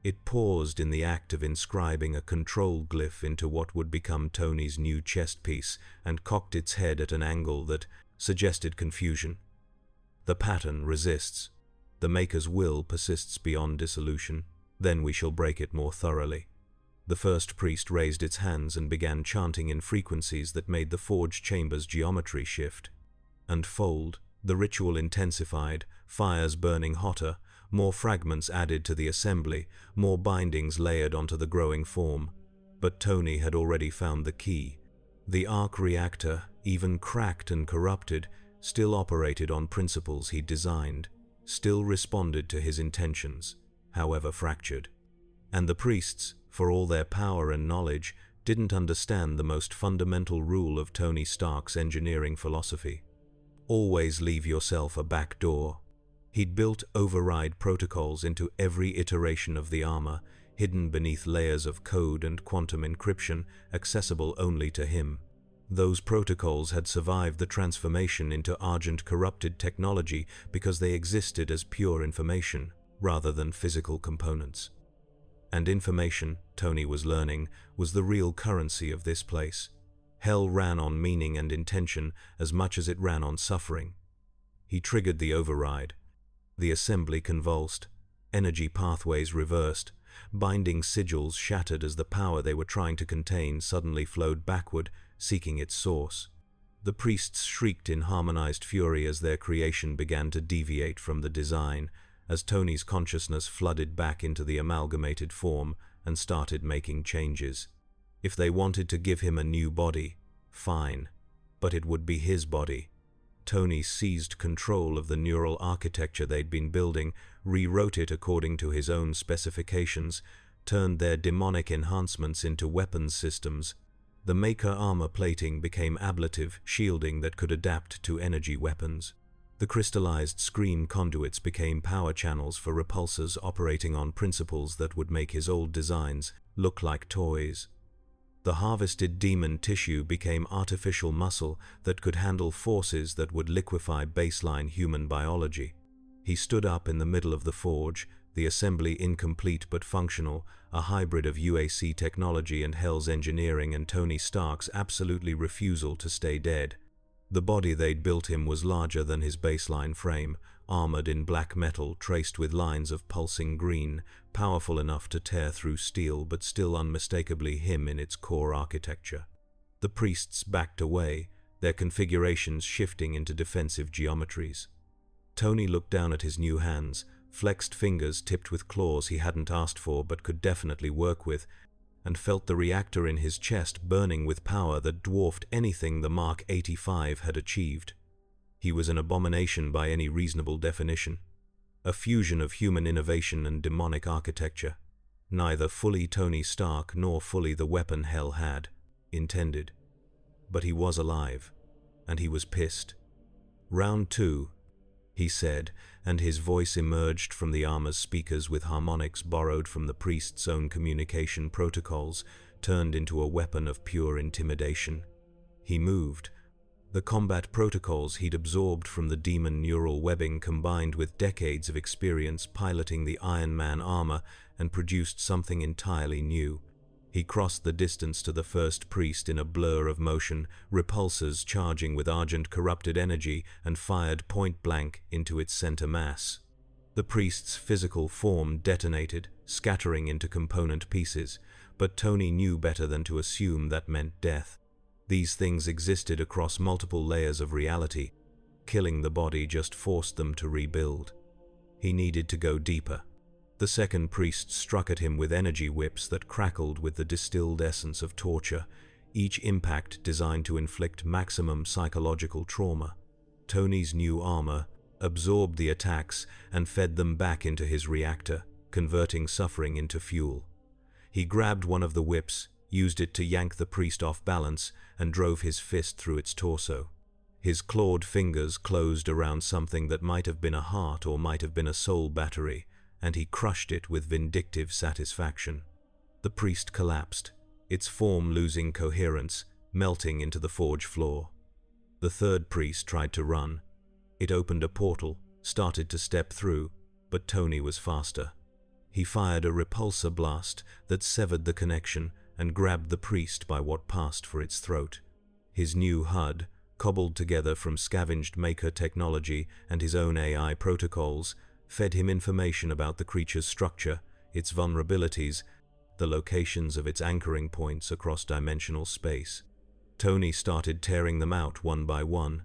It paused in the act of inscribing a control glyph into what would become Tony's new chest piece and cocked its head at an angle that suggested confusion. The pattern resists. The Maker's will persists beyond dissolution. Then we shall break it more thoroughly. The first priest raised its hands and began chanting in frequencies that made the forge chamber's geometry shift and fold. The ritual intensified, fires burning hotter, more fragments added to the assembly, more bindings layered onto the growing form. But Tony had already found the key. The arc reactor, even cracked and corrupted, still operated on principles he'd designed, still responded to his intentions, however fractured. And the priests, for all their power and knowledge, didn't understand the most fundamental rule of Tony Stark's engineering philosophy. Always leave yourself a back door. He'd built override protocols into every iteration of the armor, hidden beneath layers of code and quantum encryption, accessible only to him. Those protocols had survived the transformation into Argent corrupted technology because they existed as pure information, rather than physical components. And information, Tony was learning, was the real currency of this place. Hell ran on meaning and intention as much as it ran on suffering. He triggered the override. The assembly convulsed, energy pathways reversed, binding sigils shattered as the power they were trying to contain suddenly flowed backward, seeking its source. The priests shrieked in harmonized fury as their creation began to deviate from the design, as Tony's consciousness flooded back into the amalgamated form and started making changes. If they wanted to give him a new body, fine, but it would be his body. Tony seized control of the neural architecture they'd been building, rewrote it according to his own specifications, turned their demonic enhancements into weapons systems. The Maker armor plating became ablative shielding that could adapt to energy weapons. The crystallized screen conduits became power channels for repulsors operating on principles that would make his old designs look like toys. The harvested demon tissue became artificial muscle that could handle forces that would liquefy baseline human biology. He stood up in the middle of the forge, the assembly incomplete but functional, a hybrid of UAC technology and Hell's engineering and Tony Stark's absolutely refusal to stay dead. The body they'd built him was larger than his baseline frame, armored in black metal traced with lines of pulsing green, powerful enough to tear through steel but still unmistakably him in its core architecture. The priests backed away, their configurations shifting into defensive geometries. Tony looked down at his new hands, flexed fingers tipped with claws he hadn't asked for but could definitely work with, and felt the reactor in his chest burning with power that dwarfed anything the Mark 85 had achieved. He was an abomination by any reasonable definition. A fusion of human innovation and demonic architecture. Neither fully Tony Stark nor fully the weapon Hell had intended. But he was alive, and he was pissed. "Round 2, he said, and his voice emerged from the armor's speakers with harmonics borrowed from the priest's own communication protocols, turned into a weapon of pure intimidation. He moved. The combat protocols he'd absorbed from the demon neural webbing combined with decades of experience piloting the Iron Man armor and produced something entirely new. He crossed the distance to the first priest in a blur of motion, repulsors charging with argent corrupted energy, and fired point-blank into its center mass. The priest's physical form detonated, scattering into component pieces, but Tony knew better than to assume that meant death. These things existed across multiple layers of reality. Killing the body just forced them to rebuild. He needed to go deeper. The second priest struck at him with energy whips that crackled with the distilled essence of torture, each impact designed to inflict maximum psychological trauma. Tony's new armor absorbed the attacks and fed them back into his reactor, converting suffering into fuel. He grabbed one of the whips, used it to yank the priest off balance, and drove his fist through its torso. His clawed fingers closed around something that might have been a heart or might have been a soul battery, and he crushed it with vindictive satisfaction. The priest collapsed, its form losing coherence, melting into the forge floor. The third priest tried to run. It opened a portal, started to step through, but Tony was faster. He fired a repulsor blast that severed the connection and grabbed the priest by what passed for its throat. His new HUD, cobbled together from scavenged Maker technology and his own AI protocols, fed him information about the creature's structure, its vulnerabilities, the locations of its anchoring points across dimensional space. Tony started tearing them out one by one.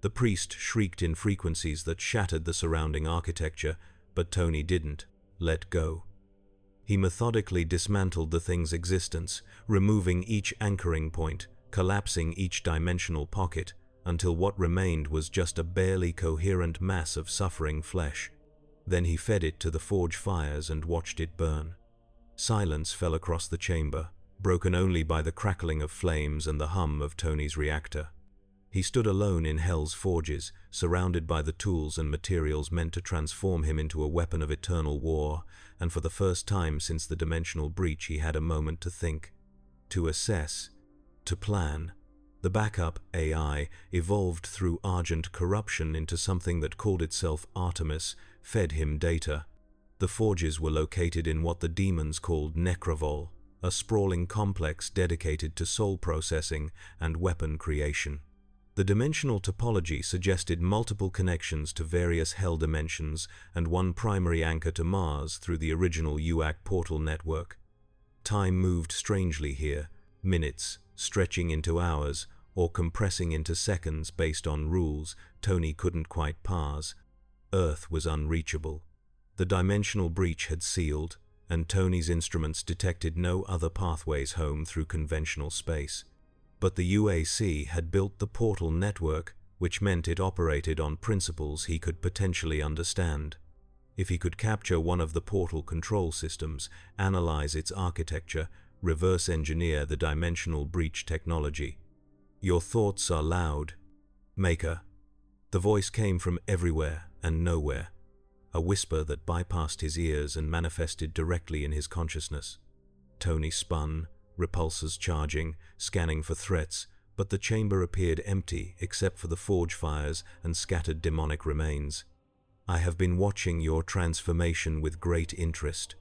The priest shrieked in frequencies that shattered the surrounding architecture, but Tony didn't let go. He methodically dismantled the thing's existence, removing each anchoring point, collapsing each dimensional pocket, until what remained was just a barely coherent mass of suffering flesh. Then he fed it to the forge fires and watched it burn. Silence fell across the chamber, broken only by the crackling of flames and the hum of Tony's reactor. He stood alone in Hell's forges, surrounded by the tools and materials meant to transform him into a weapon of eternal war, and for the first time since the dimensional breach he had a moment to think, to assess, to plan. The backup AI evolved through argent corruption into something that called itself Artemis, fed him data. The forges were located in what the demons called Necrovol, a sprawling complex dedicated to soul processing and weapon creation. The dimensional topology suggested multiple connections to various Hell dimensions and one primary anchor to Mars through the original UAC portal network. Time moved strangely here, minutes stretching into hours or compressing into seconds based on rules Tony couldn't quite parse. Earth was unreachable. The dimensional breach had sealed, and Tony's instruments detected no other pathways home through conventional space. But the UAC had built the portal network, which meant it operated on principles he could potentially understand. If he could capture one of the portal control systems, analyze its architecture, reverse engineer the dimensional breach technology. Your thoughts are loud, Maker. The voice came from everywhere and nowhere, a whisper that bypassed his ears and manifested directly in his consciousness. Tony spun, repulsors charging, scanning for threats, but the chamber appeared empty except for the forge fires and scattered demonic remains. I have been watching your transformation with great interest.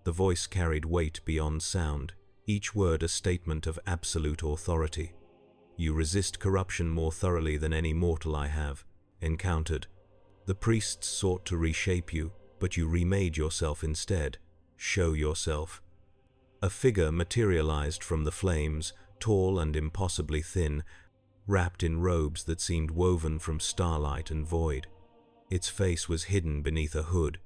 The voice carried weight beyond sound, each word a statement of absolute authority. You resist corruption more thoroughly than any mortal I have encountered. The priests sought to reshape you, but you remade yourself instead. Show yourself. A figure materialized from the flames, tall and impossibly thin, wrapped in robes that seemed woven from starlight and void. Its face was hidden beneath a hood,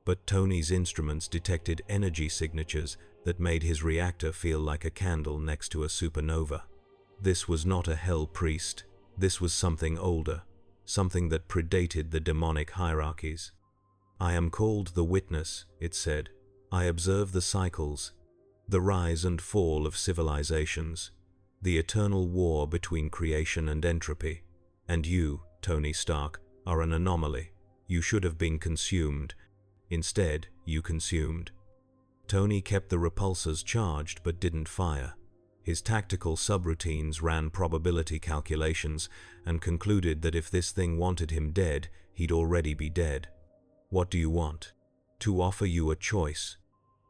but Tony's instruments detected energy signatures that made his reactor feel like a candle next to a supernova. This was not a hell priest. This was something older, something that predated the demonic hierarchies. I am called the Witness, it said. I observe the cycles, the rise and fall of civilizations, the eternal war between creation and entropy. And you, Tony Stark, are an anomaly. You should have been consumed. Instead, you consumed. Tony kept the repulsors charged but didn't fire. His tactical subroutines ran probability calculations and concluded that if this thing wanted him dead, he'd already be dead. What do you want? To offer you a choice.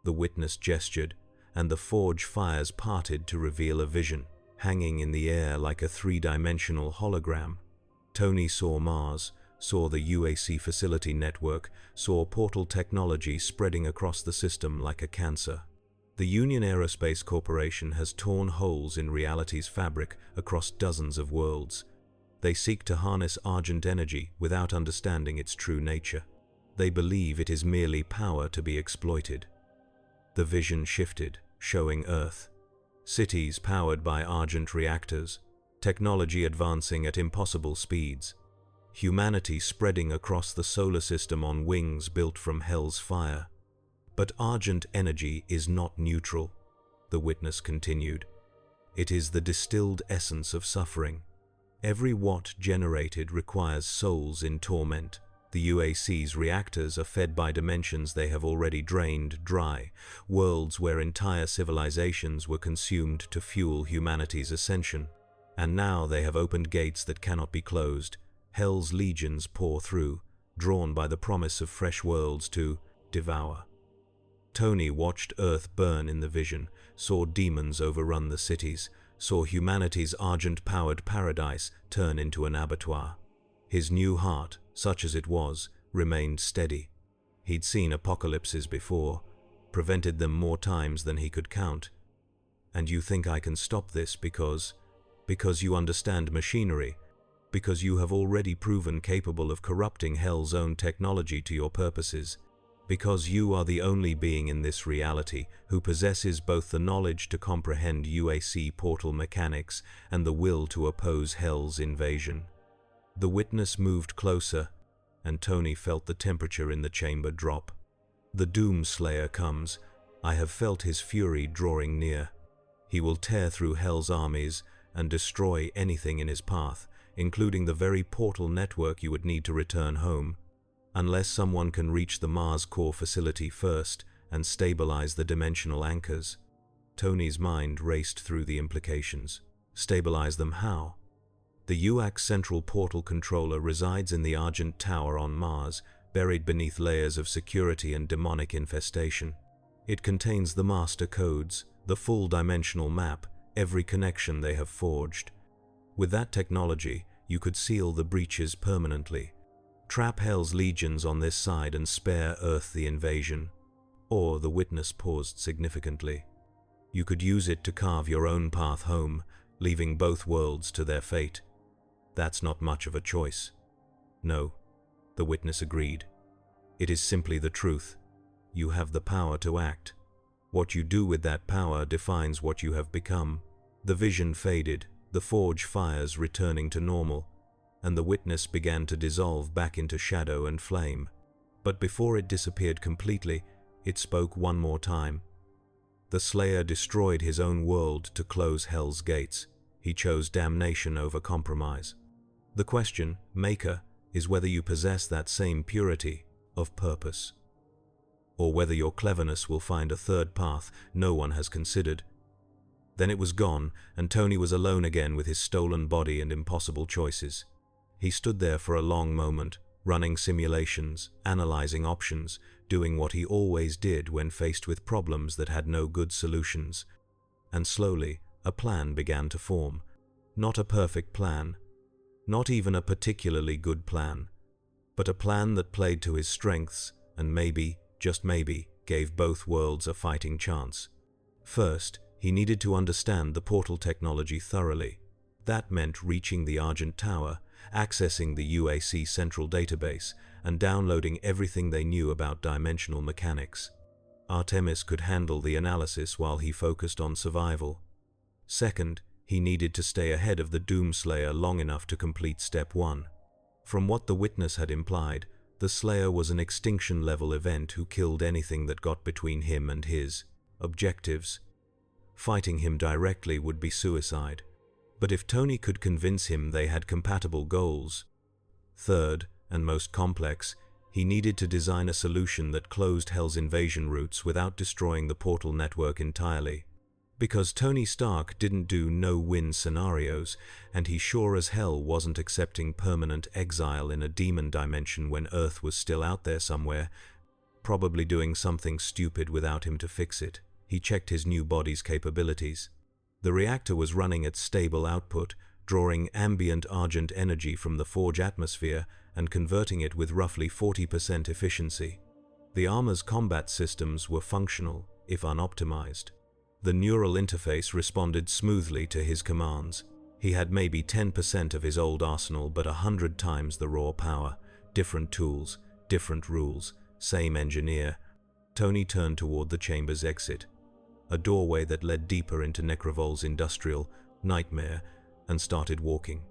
The Witness gestured, and the forge fires parted to reveal a vision, hanging in the air like a three-dimensional hologram. Tony saw Mars, saw the UAC facility network, saw portal technology spreading across the system like a cancer. The Union Aerospace Corporation has torn holes in reality's fabric across dozens of worlds. They seek to harness Argent energy without understanding its true nature. They believe it is merely power to be exploited. The vision shifted, showing Earth. Cities powered by Argent reactors, technology advancing at impossible speeds. Humanity spreading across the solar system on wings built from hell's fire. But Argent energy is not neutral, the Witness continued. It is the distilled essence of suffering. Every watt generated requires souls in torment. The UAC's reactors are fed by dimensions they have already drained dry, worlds where entire civilizations were consumed to fuel humanity's ascension. And now they have opened gates that cannot be closed. Hell's legions pour through, drawn by the promise of fresh worlds to devour. Tony watched Earth burn in the vision, saw demons overrun the cities, saw humanity's Argent-powered paradise turn into an abattoir. His new heart, such as it was, remained steady. He'd seen apocalypses before, prevented them more times than he could count. And you think I can stop this because you understand machinery, because you have already proven capable of corrupting Hell's own technology to your purposes, because you are the only being in this reality who possesses both the knowledge to comprehend UAC portal mechanics and the will to oppose Hell's invasion. The Witness moved closer, and Tony felt the temperature in the chamber drop. The Doomslayer comes. I have felt his fury drawing near. He will tear through Hell's armies and destroy anything in his path, including the very portal network you would need to return home. Unless someone can reach the Mars core facility first and stabilize the dimensional anchors. Tony's mind raced through the implications. Stabilize them how? The UAC Central Portal Controller resides in the Argent Tower on Mars, buried beneath layers of security and demonic infestation. It contains the master codes, the full dimensional map, every connection they have forged. With that technology, you could seal the breaches permanently. Trap Hell's legions on this side and spare Earth the invasion. Or, the Witness paused significantly, you could use it to carve your own path home, leaving both worlds to their fate. That's not much of a choice. No, the Witness agreed. It is simply the truth. You have the power to act. What you do with that power defines what you have become. The vision faded, the forge fires returning to normal, and the witness began to dissolve back into shadow and flame. But before it disappeared completely, it spoke one more time. The Slayer destroyed his own world to close Hell's gates. He chose damnation over compromise. The question, Maker, is whether you possess that same purity of purpose, or whether your cleverness will find a third path no one has considered. Then it was gone, and Tony was alone again with his stolen body and impossible choices. He stood there for a long moment, running simulations, analyzing options, doing what he always did when faced with problems that had no good solutions. And slowly, a plan began to form. Not a perfect plan, not even a particularly good plan, but a plan that played to his strengths and maybe, just maybe, gave both worlds a fighting chance. First, he needed to understand the portal technology thoroughly. That meant reaching the Argent Tower, accessing the UAC central database, and downloading everything they knew about dimensional mechanics. Artemis could handle the analysis while he focused on survival. Second, he needed to stay ahead of the Doomslayer long enough to complete Step 1. From what the witness had implied, the Slayer was an extinction-level event who killed anything that got between him and his objectives. Fighting him directly would be suicide. But if Tony could convince him they had compatible goals. Third, and most complex, he needed to design a solution that closed Hell's invasion routes without destroying the portal network entirely. Because Tony Stark didn't do no-win scenarios, and he sure as hell wasn't accepting permanent exile in a demon dimension when Earth was still out there somewhere, probably doing something stupid without him to fix it. He checked his new body's capabilities. The reactor was running at stable output, drawing ambient Argent energy from the Forge atmosphere and converting it with roughly 40% efficiency. The armor's combat systems were functional, if unoptimized. The neural interface responded smoothly to his commands. He had maybe 10% of his old arsenal, but 100 times the raw power. Different tools, different rules, same engineer. Tony turned toward the chamber's exit, a doorway that led deeper into Necrovol's industrial nightmare, and started walking.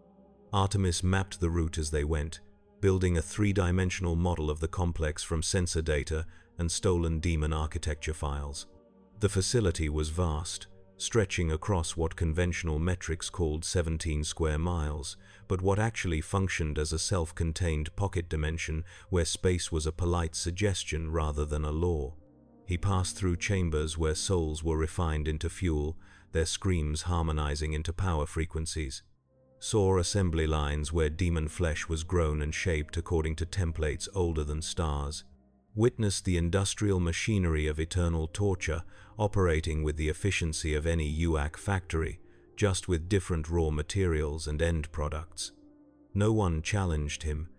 Artemis mapped the route as they went, building a three-dimensional model of the complex from sensor data and stolen demon architecture files. The facility was vast, stretching across what conventional metrics called 17 square miles, but what actually functioned as a self-contained pocket dimension where space was a polite suggestion rather than a law. He passed through chambers where souls were refined into fuel, their screams harmonizing into power frequencies. Saw assembly lines where demon flesh was grown and shaped according to templates older than stars. Witnessed the industrial machinery of eternal torture operating with the efficiency of any UAC factory, just with different raw materials and end products. No one challenged him.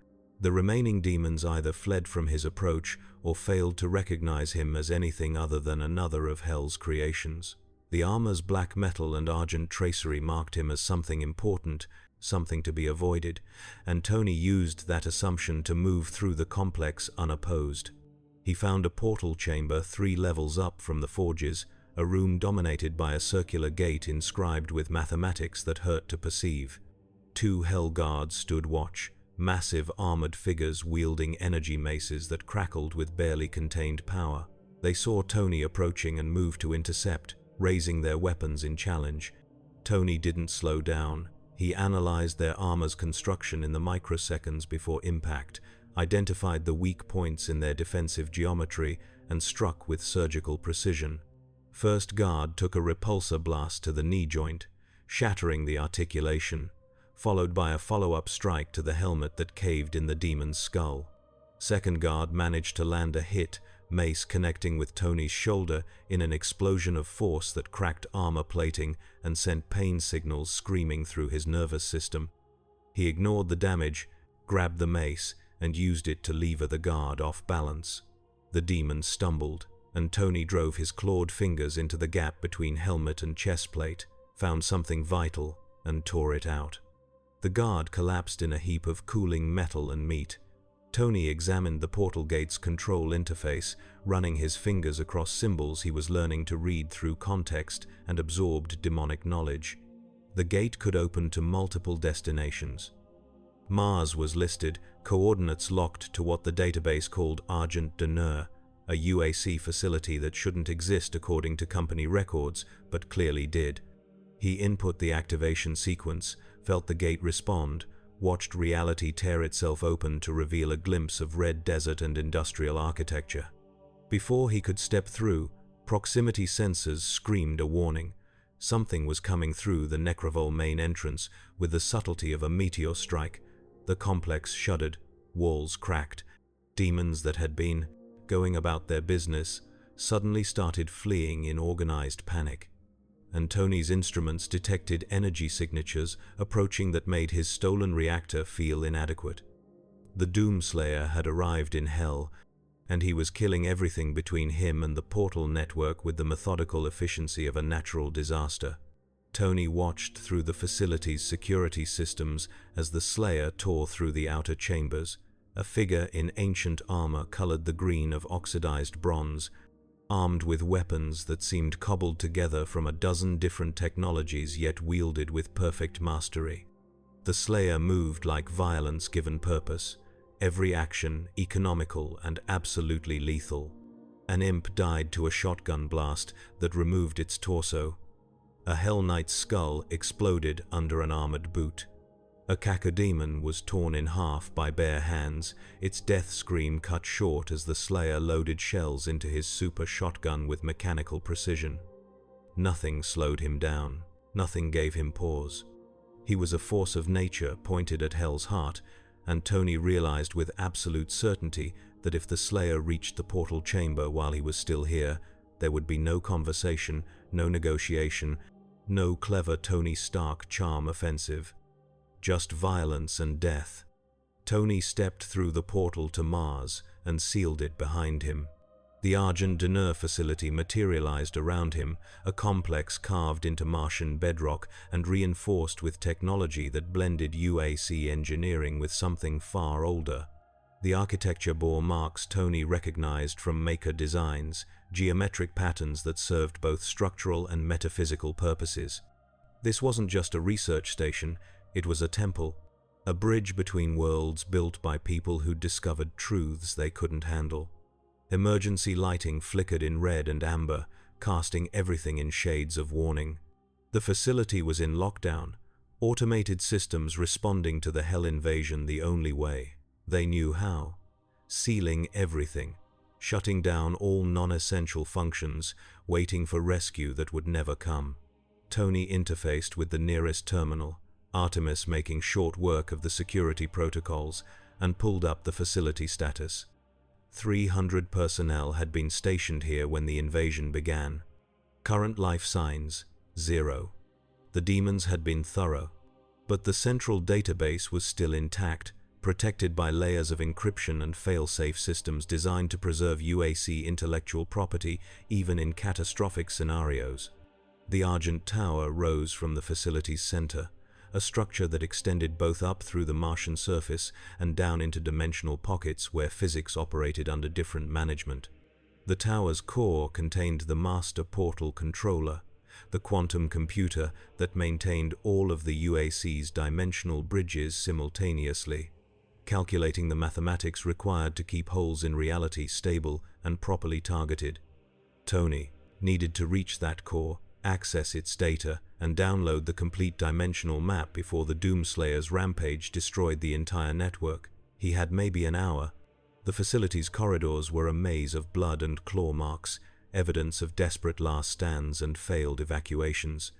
The remaining demons either fled from his approach or failed to recognize him as anything other than another of Hell's creations. The armor's black metal and argent tracery marked him as something important, something to be avoided, and Tony used that assumption to move through the complex unopposed. He found a portal chamber 3 levels up from the forges, a room dominated by a circular gate inscribed with mathematics that hurt to perceive. 2 Hell guards stood watch, massive armored figures wielding energy maces that crackled with barely contained power. They saw Tony approaching and moved to intercept, raising their weapons in challenge. Tony didn't slow down. He analyzed their armor's construction in the microseconds before impact, identified the weak points in their defensive geometry, and struck with surgical precision. First guard took a repulsor blast to the knee joint, shattering the articulation, followed by a follow-up strike to the helmet that caved in the demon's skull. Second guard managed to land a hit, mace connecting with Tony's shoulder in an explosion of force that cracked armor plating and sent pain signals screaming through his nervous system. He ignored the damage, grabbed the mace, and used it to lever the guard off balance. The demon stumbled, and Tony drove his clawed fingers into the gap between helmet and chest plate, found something vital, and tore it out. The guard collapsed in a heap of cooling metal and meat. Tony examined the portal gate's control interface, running his fingers across symbols he was learning to read through context and absorbed demonic knowledge. The gate could open to multiple destinations. Mars was listed, coordinates locked to what the database called Argent de Neur, a UAC facility that shouldn't exist according to company records, but clearly did. He input the activation sequence, felt the gate respond, watched reality tear itself open to reveal a glimpse of red desert and industrial architecture. Before he could step through, proximity sensors screamed a warning. Something was coming through the Necrovol main entrance with the subtlety of a meteor strike. The complex shuddered, walls cracked. Demons that had been going about their business suddenly started fleeing in organized panic. And Tony's instruments detected energy signatures approaching that made his stolen reactor feel inadequate. The Doomslayer had arrived in Hell, and he was killing everything between him and the portal network with the methodical efficiency of a natural disaster. Tony watched through the facility's security systems as the Slayer tore through the outer chambers. A figure in ancient armor colored the green of oxidized bronze, armed with weapons that seemed cobbled together from a dozen different technologies yet wielded with perfect mastery. The Slayer moved like violence given purpose, every action economical and absolutely lethal. An imp died to a shotgun blast that removed its torso. A Hell Knight's skull exploded under an armored boot. A cacodemon was torn in half by bare hands, its death scream cut short as the Slayer loaded shells into his super shotgun with mechanical precision. Nothing slowed him down, nothing gave him pause. He was a force of nature pointed at Hell's heart, and Tony realized with absolute certainty that if the Slayer reached the portal chamber while he was still here, there would be no conversation, no negotiation, no clever Tony Stark charm offensive. Just violence and death. Tony stepped through the portal to Mars and sealed it behind him. The Argent de Neur facility materialized around him, a complex carved into Martian bedrock and reinforced with technology that blended UAC engineering with something far older. The architecture bore marks Tony recognized from Maker designs, geometric patterns that served both structural and metaphysical purposes. This wasn't just a research station, it was a temple, a bridge between worlds built by people who'd discovered truths they couldn't handle. Emergency lighting flickered in red and amber, casting everything in shades of warning. The facility was in lockdown, automated systems responding to the Hell invasion the only way they knew how, sealing everything, shutting down all non-essential functions, waiting for rescue that would never come. Tony interfaced with the nearest terminal, Artemis making short work of the security protocols, and pulled up the facility status. 300 personnel had been stationed here when the invasion began. Current life signs, 0. The demons had been thorough, but the central database was still intact, protected by layers of encryption and fail-safe systems designed to preserve UAC intellectual property even in catastrophic scenarios. The Argent Tower rose from the facility's center, a structure that extended both up through the Martian surface and down into dimensional pockets where physics operated under different management. The tower's core contained the master portal controller, the quantum computer that maintained all of the UAC's dimensional bridges simultaneously, calculating the mathematics required to keep holes in reality stable and properly targeted. Tony needed to reach that core, access its data, and download the complete dimensional map before the Doomslayer's rampage destroyed the entire network. He had maybe an hour. The facility's corridors were a maze of blood and claw marks, evidence of desperate last stands and failed evacuations.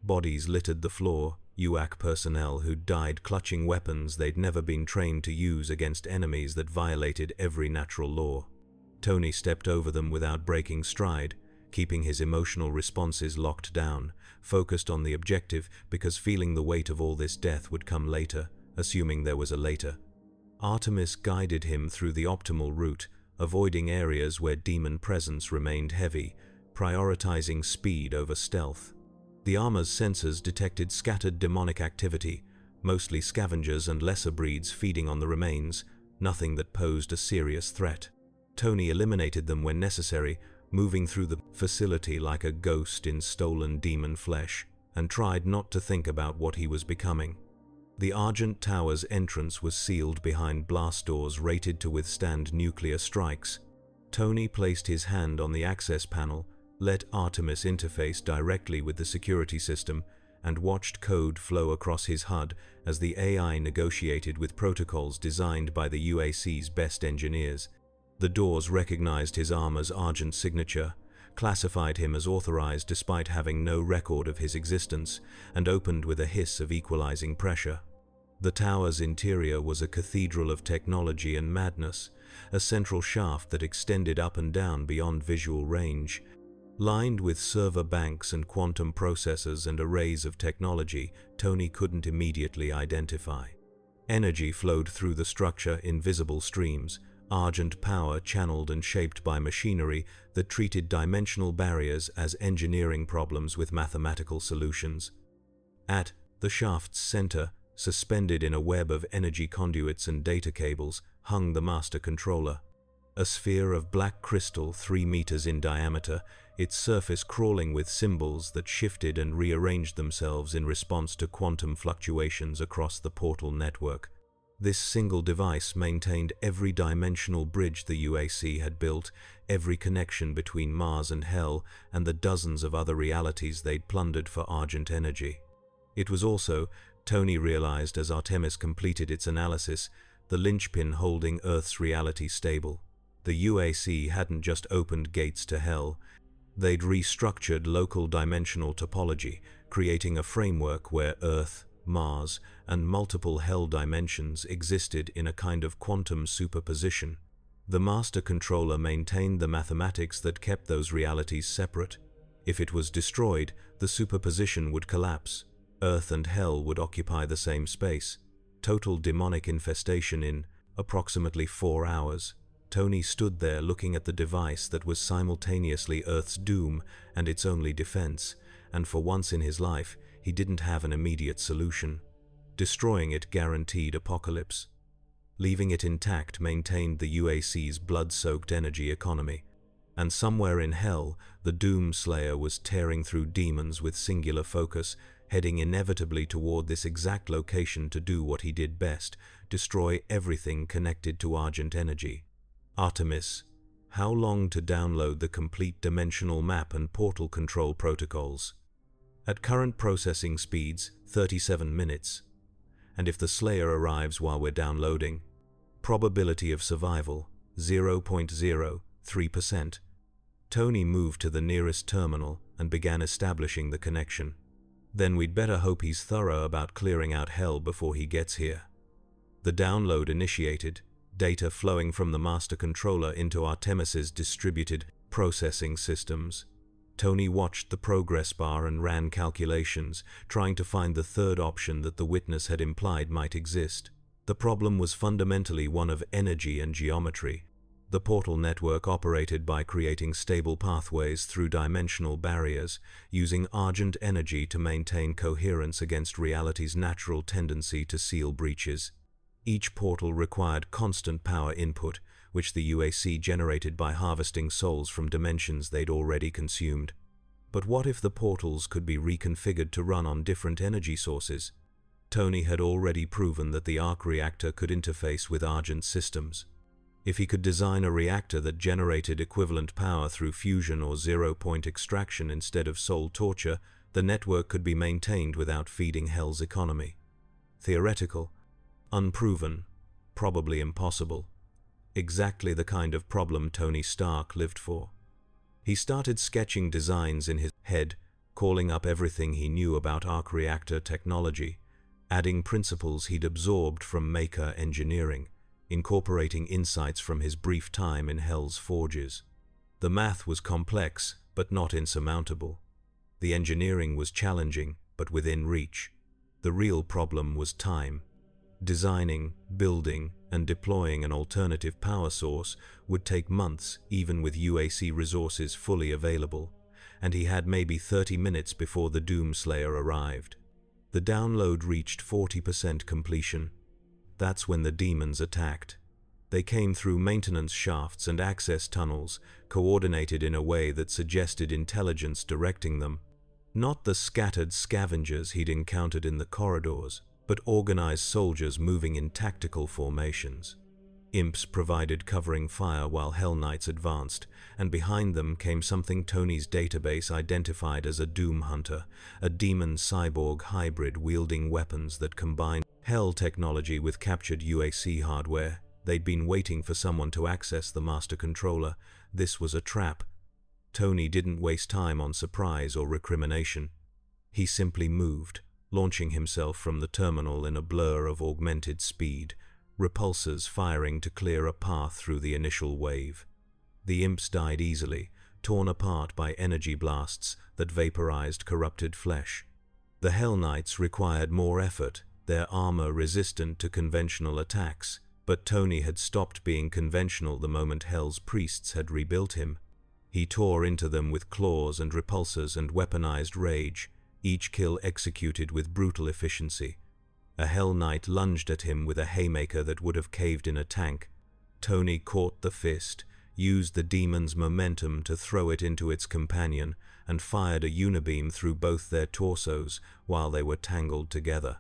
Bodies littered the floor, UAC personnel who'd died clutching weapons they'd never been trained to use against enemies that violated every natural law. Tony stepped over them without breaking stride, keeping his emotional responses locked down, focused on the objective because feeling the weight of all this death would come later, assuming there was a later. Artemis guided him through the optimal route, avoiding areas where demon presence remained heavy, prioritizing speed over stealth. The armor's sensors detected scattered demonic activity, mostly scavengers and lesser breeds feeding on the remains, nothing that posed a serious threat. Tony eliminated them when necessary, moving through the facility like a ghost in stolen demon flesh, and tried not to think about what he was becoming. The Argent Tower's entrance was sealed behind blast doors rated to withstand nuclear strikes. Tony placed his hand on the access panel, let Artemis interface directly with the security system, and watched code flow across his HUD as the AI negotiated with protocols designed by the UAC's best engineers. The doors recognized his armor's Argent signature, classified him as authorized despite having no record of his existence, and opened with a hiss of equalizing pressure. The tower's interior was a cathedral of technology and madness, a central shaft that extended up and down beyond visual range. Lined with server banks and quantum processors and arrays of technology Tony couldn't immediately identify. Energy flowed through the structure in visible streams, Argent power channeled and shaped by machinery that treated dimensional barriers as engineering problems with mathematical solutions. At the shaft's center, suspended in a web of energy conduits and data cables, hung the master controller. A sphere of black crystal 3 meters in diameter, its surface crawling with symbols that shifted and rearranged themselves in response to quantum fluctuations across the portal network. This single device maintained every dimensional bridge the UAC had built, every connection between Mars and Hell, and the dozens of other realities they'd plundered for Argent energy. It was also, Tony realized as Artemis completed its analysis, the linchpin holding Earth's reality stable. The UAC hadn't just opened gates to Hell. They'd restructured local dimensional topology, creating a framework where Earth, Mars, and multiple Hell dimensions existed in a kind of quantum superposition. The master controller maintained the mathematics that kept those realities separate. If it was destroyed, the superposition would collapse. Earth and Hell would occupy the same space. Total demonic infestation in approximately 4 hours. Tony stood there looking at the device that was simultaneously Earth's doom and its only defense, and for once in his life, he didn't have an immediate solution. Destroying it guaranteed apocalypse. Leaving it intact maintained the UAC's blood-soaked energy economy. And somewhere in Hell, the Doom Slayer was tearing through demons with singular focus, heading inevitably toward this exact location to do what he did best, destroy everything connected to Argent energy. Artemis. How long to download the complete dimensional map and portal control protocols? At current processing speeds, 37 minutes. And if the Slayer arrives while we're downloading, probability of survival, 0.03%. Tony moved to the nearest terminal and began establishing the connection. Then we'd better hope he's thorough about clearing out Hell before he gets here. The download initiated, data flowing from the master controller into Artemis's distributed processing systems. Tony watched the progress bar and ran calculations, trying to find the third option that the witness had implied might exist. The problem was fundamentally one of energy and geometry. The portal network operated by creating stable pathways through dimensional barriers, using Argent energy to maintain coherence against reality's natural tendency to seal breaches. Each portal required constant power input, which the UAC generated by harvesting souls from dimensions they'd already consumed. But what if the portals could be reconfigured to run on different energy sources? Tony had already proven that the arc reactor could interface with Argent systems. If he could design a reactor that generated equivalent power through fusion or zero-point extraction instead of soul torture, the network could be maintained without feeding Hell's economy. Theoretical, unproven, probably impossible. Exactly the kind of problem Tony Stark lived for. He started sketching designs in his head, calling up everything he knew about arc reactor technology, adding principles he'd absorbed from Maker engineering, incorporating insights from his brief time in Hell's forges. The math was complex, but not insurmountable. The engineering was challenging, but within reach. The real problem was time. Designing, building, and deploying an alternative power source would take months, even with UAC resources fully available, and he had maybe 30 minutes before the Doom Slayer arrived. The download reached 40% completion. That's when the demons attacked. They came through maintenance shafts and access tunnels, coordinated in a way that suggested intelligence directing them. Not the scattered scavengers he'd encountered in the corridors. but organized soldiers moving in tactical formations. Imps provided covering fire while Hell Knights advanced, and behind them came something Tony's database identified as a Doom Hunter, a demon cyborg hybrid wielding weapons that combined Hell technology with captured UAC hardware. They'd been waiting for someone to access the master controller. This was a trap. Tony didn't waste time on surprise or recrimination. He simply moved, launching himself from the terminal in a blur of augmented speed, repulsors firing to clear a path through the initial wave. The imps died easily, torn apart by energy blasts that vaporized corrupted flesh. The Hell Knights required more effort, their armor resistant to conventional attacks, but Tony had stopped being conventional the moment Hell's priests had rebuilt him. He tore into them with claws and repulsors and weaponized rage, each kill executed with brutal efficiency. A Hell Knight lunged at him with a haymaker that would have caved in a tank. Tony caught the fist, used the demon's momentum to throw it into its companion, and fired a unibeam through both their torsos while they were tangled together.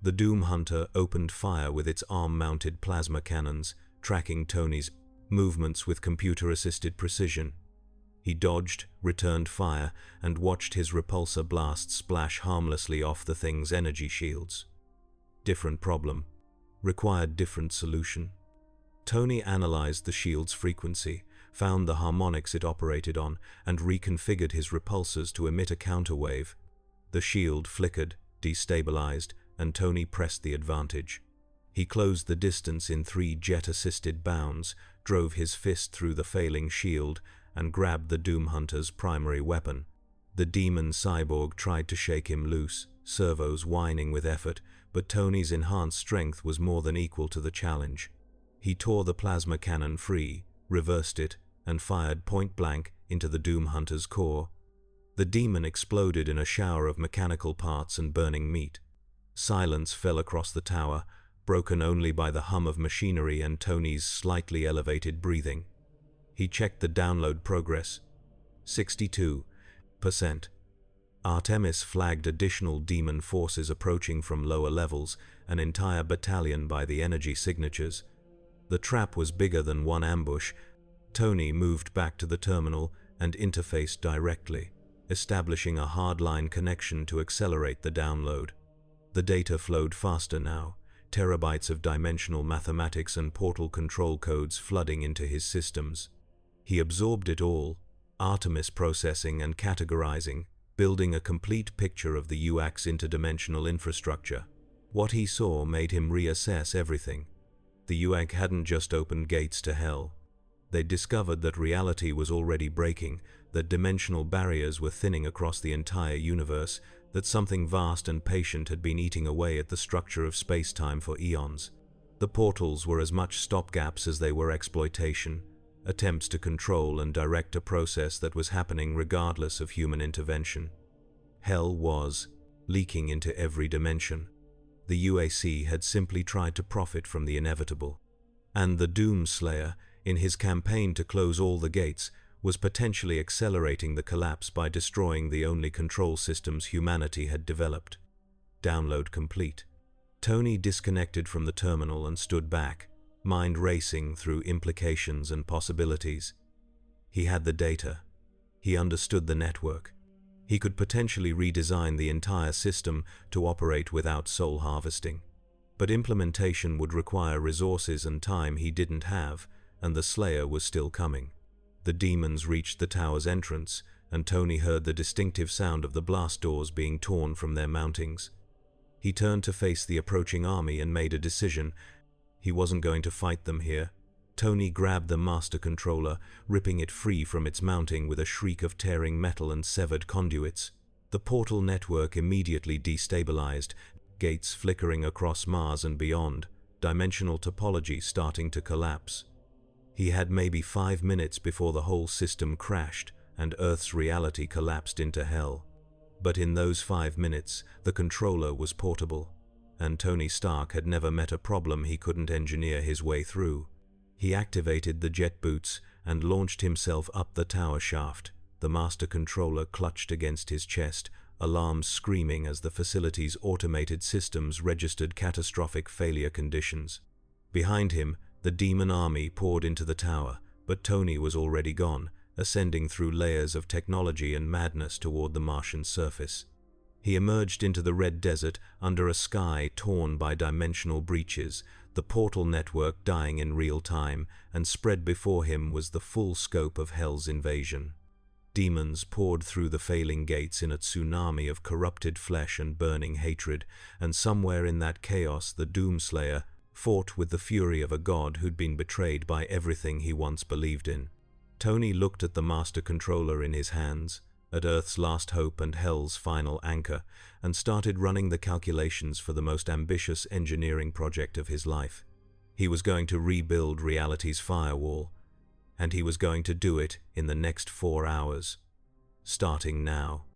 The Doom Hunter opened fire with its arm-mounted plasma cannons, tracking Tony's movements with computer-assisted precision. He dodged, returned fire, and watched his repulsor blast splash harmlessly off the thing's energy shields. Different problem. Required different solution. Tony analyzed the shield's frequency, found the harmonics it operated on, and reconfigured his repulsors to emit a counterwave. The shield flickered, destabilized, and Tony pressed the advantage. He closed the distance in 3 jet-assisted bounds, drove his fist through the failing shield, and grabbed the Doom Hunter's primary weapon. The demon cyborg tried to shake him loose, servos whining with effort, but Tony's enhanced strength was more than equal to the challenge. He tore the plasma cannon free, reversed it, and fired point-blank into the Doom Hunter's core. The demon exploded in a shower of mechanical parts and burning meat. Silence fell across the tower, broken only by the hum of machinery and Tony's slightly elevated breathing. He checked the download progress. 62%. Artemis flagged additional demon forces approaching from lower levels, an entire battalion by the energy signatures. The trap was bigger than one ambush. Tony moved back to the terminal and interfaced directly, establishing a hardline connection to accelerate the download. The data flowed faster now, terabytes of dimensional mathematics and portal control codes flooding into his systems. He absorbed it all, Artemis processing and categorizing, building a complete picture of the UAC's interdimensional infrastructure. What he saw made him reassess everything. The UAC hadn't just opened gates to hell. They'd discovered that reality was already breaking, that dimensional barriers were thinning across the entire universe, that something vast and patient had been eating away at the structure of space-time for eons. The portals were as much stopgaps as they were exploitation, attempts to control and direct a process that was happening regardless of human intervention. Hell was leaking into every dimension. The UAC had simply tried to profit from the inevitable. And the Doomslayer, in his campaign to close all the gates, was potentially accelerating the collapse by destroying the only control systems humanity had developed. Download complete. Tony disconnected from the terminal and stood back, mind racing through implications and possibilities. He had the data. He understood the network. He could potentially redesign the entire system to operate without soul harvesting. But implementation would require resources and time he didn't have, and the Slayer was still coming. The demons reached the tower's entrance, and Tony heard the distinctive sound of the blast doors being torn from their mountings. He turned to face the approaching army and made a decision. He wasn't going to fight them here. Tony grabbed the master controller, ripping it free from its mounting with a shriek of tearing metal and severed conduits. The portal network immediately destabilized, gates flickering across Mars and beyond, dimensional topology starting to collapse. He had maybe 5 minutes before the whole system crashed and Earth's reality collapsed into hell. But in those 5 minutes, the controller was portable, and Tony Stark had never met a problem he couldn't engineer his way through. He activated the jet boots and launched himself up the tower shaft, the master controller clutched against his chest, alarms screaming as the facility's automated systems registered catastrophic failure conditions. Behind him, the demon army poured into the tower, but Tony was already gone, ascending through layers of technology and madness toward the Martian surface. He emerged into the red desert under a sky torn by dimensional breaches, the portal network dying in real time, and spread before him was the full scope of Hell's invasion. Demons poured through the failing gates in a tsunami of corrupted flesh and burning hatred, and somewhere in that chaos the Doomslayer fought with the fury of a god who'd been betrayed by everything he once believed in. Tony looked at the master controller in his hands, at Earth's last hope and Hell's final anchor, and started running the calculations for the most ambitious engineering project of his life. He was going to rebuild reality's firewall, and he was going to do it in the next 4 hours, starting now.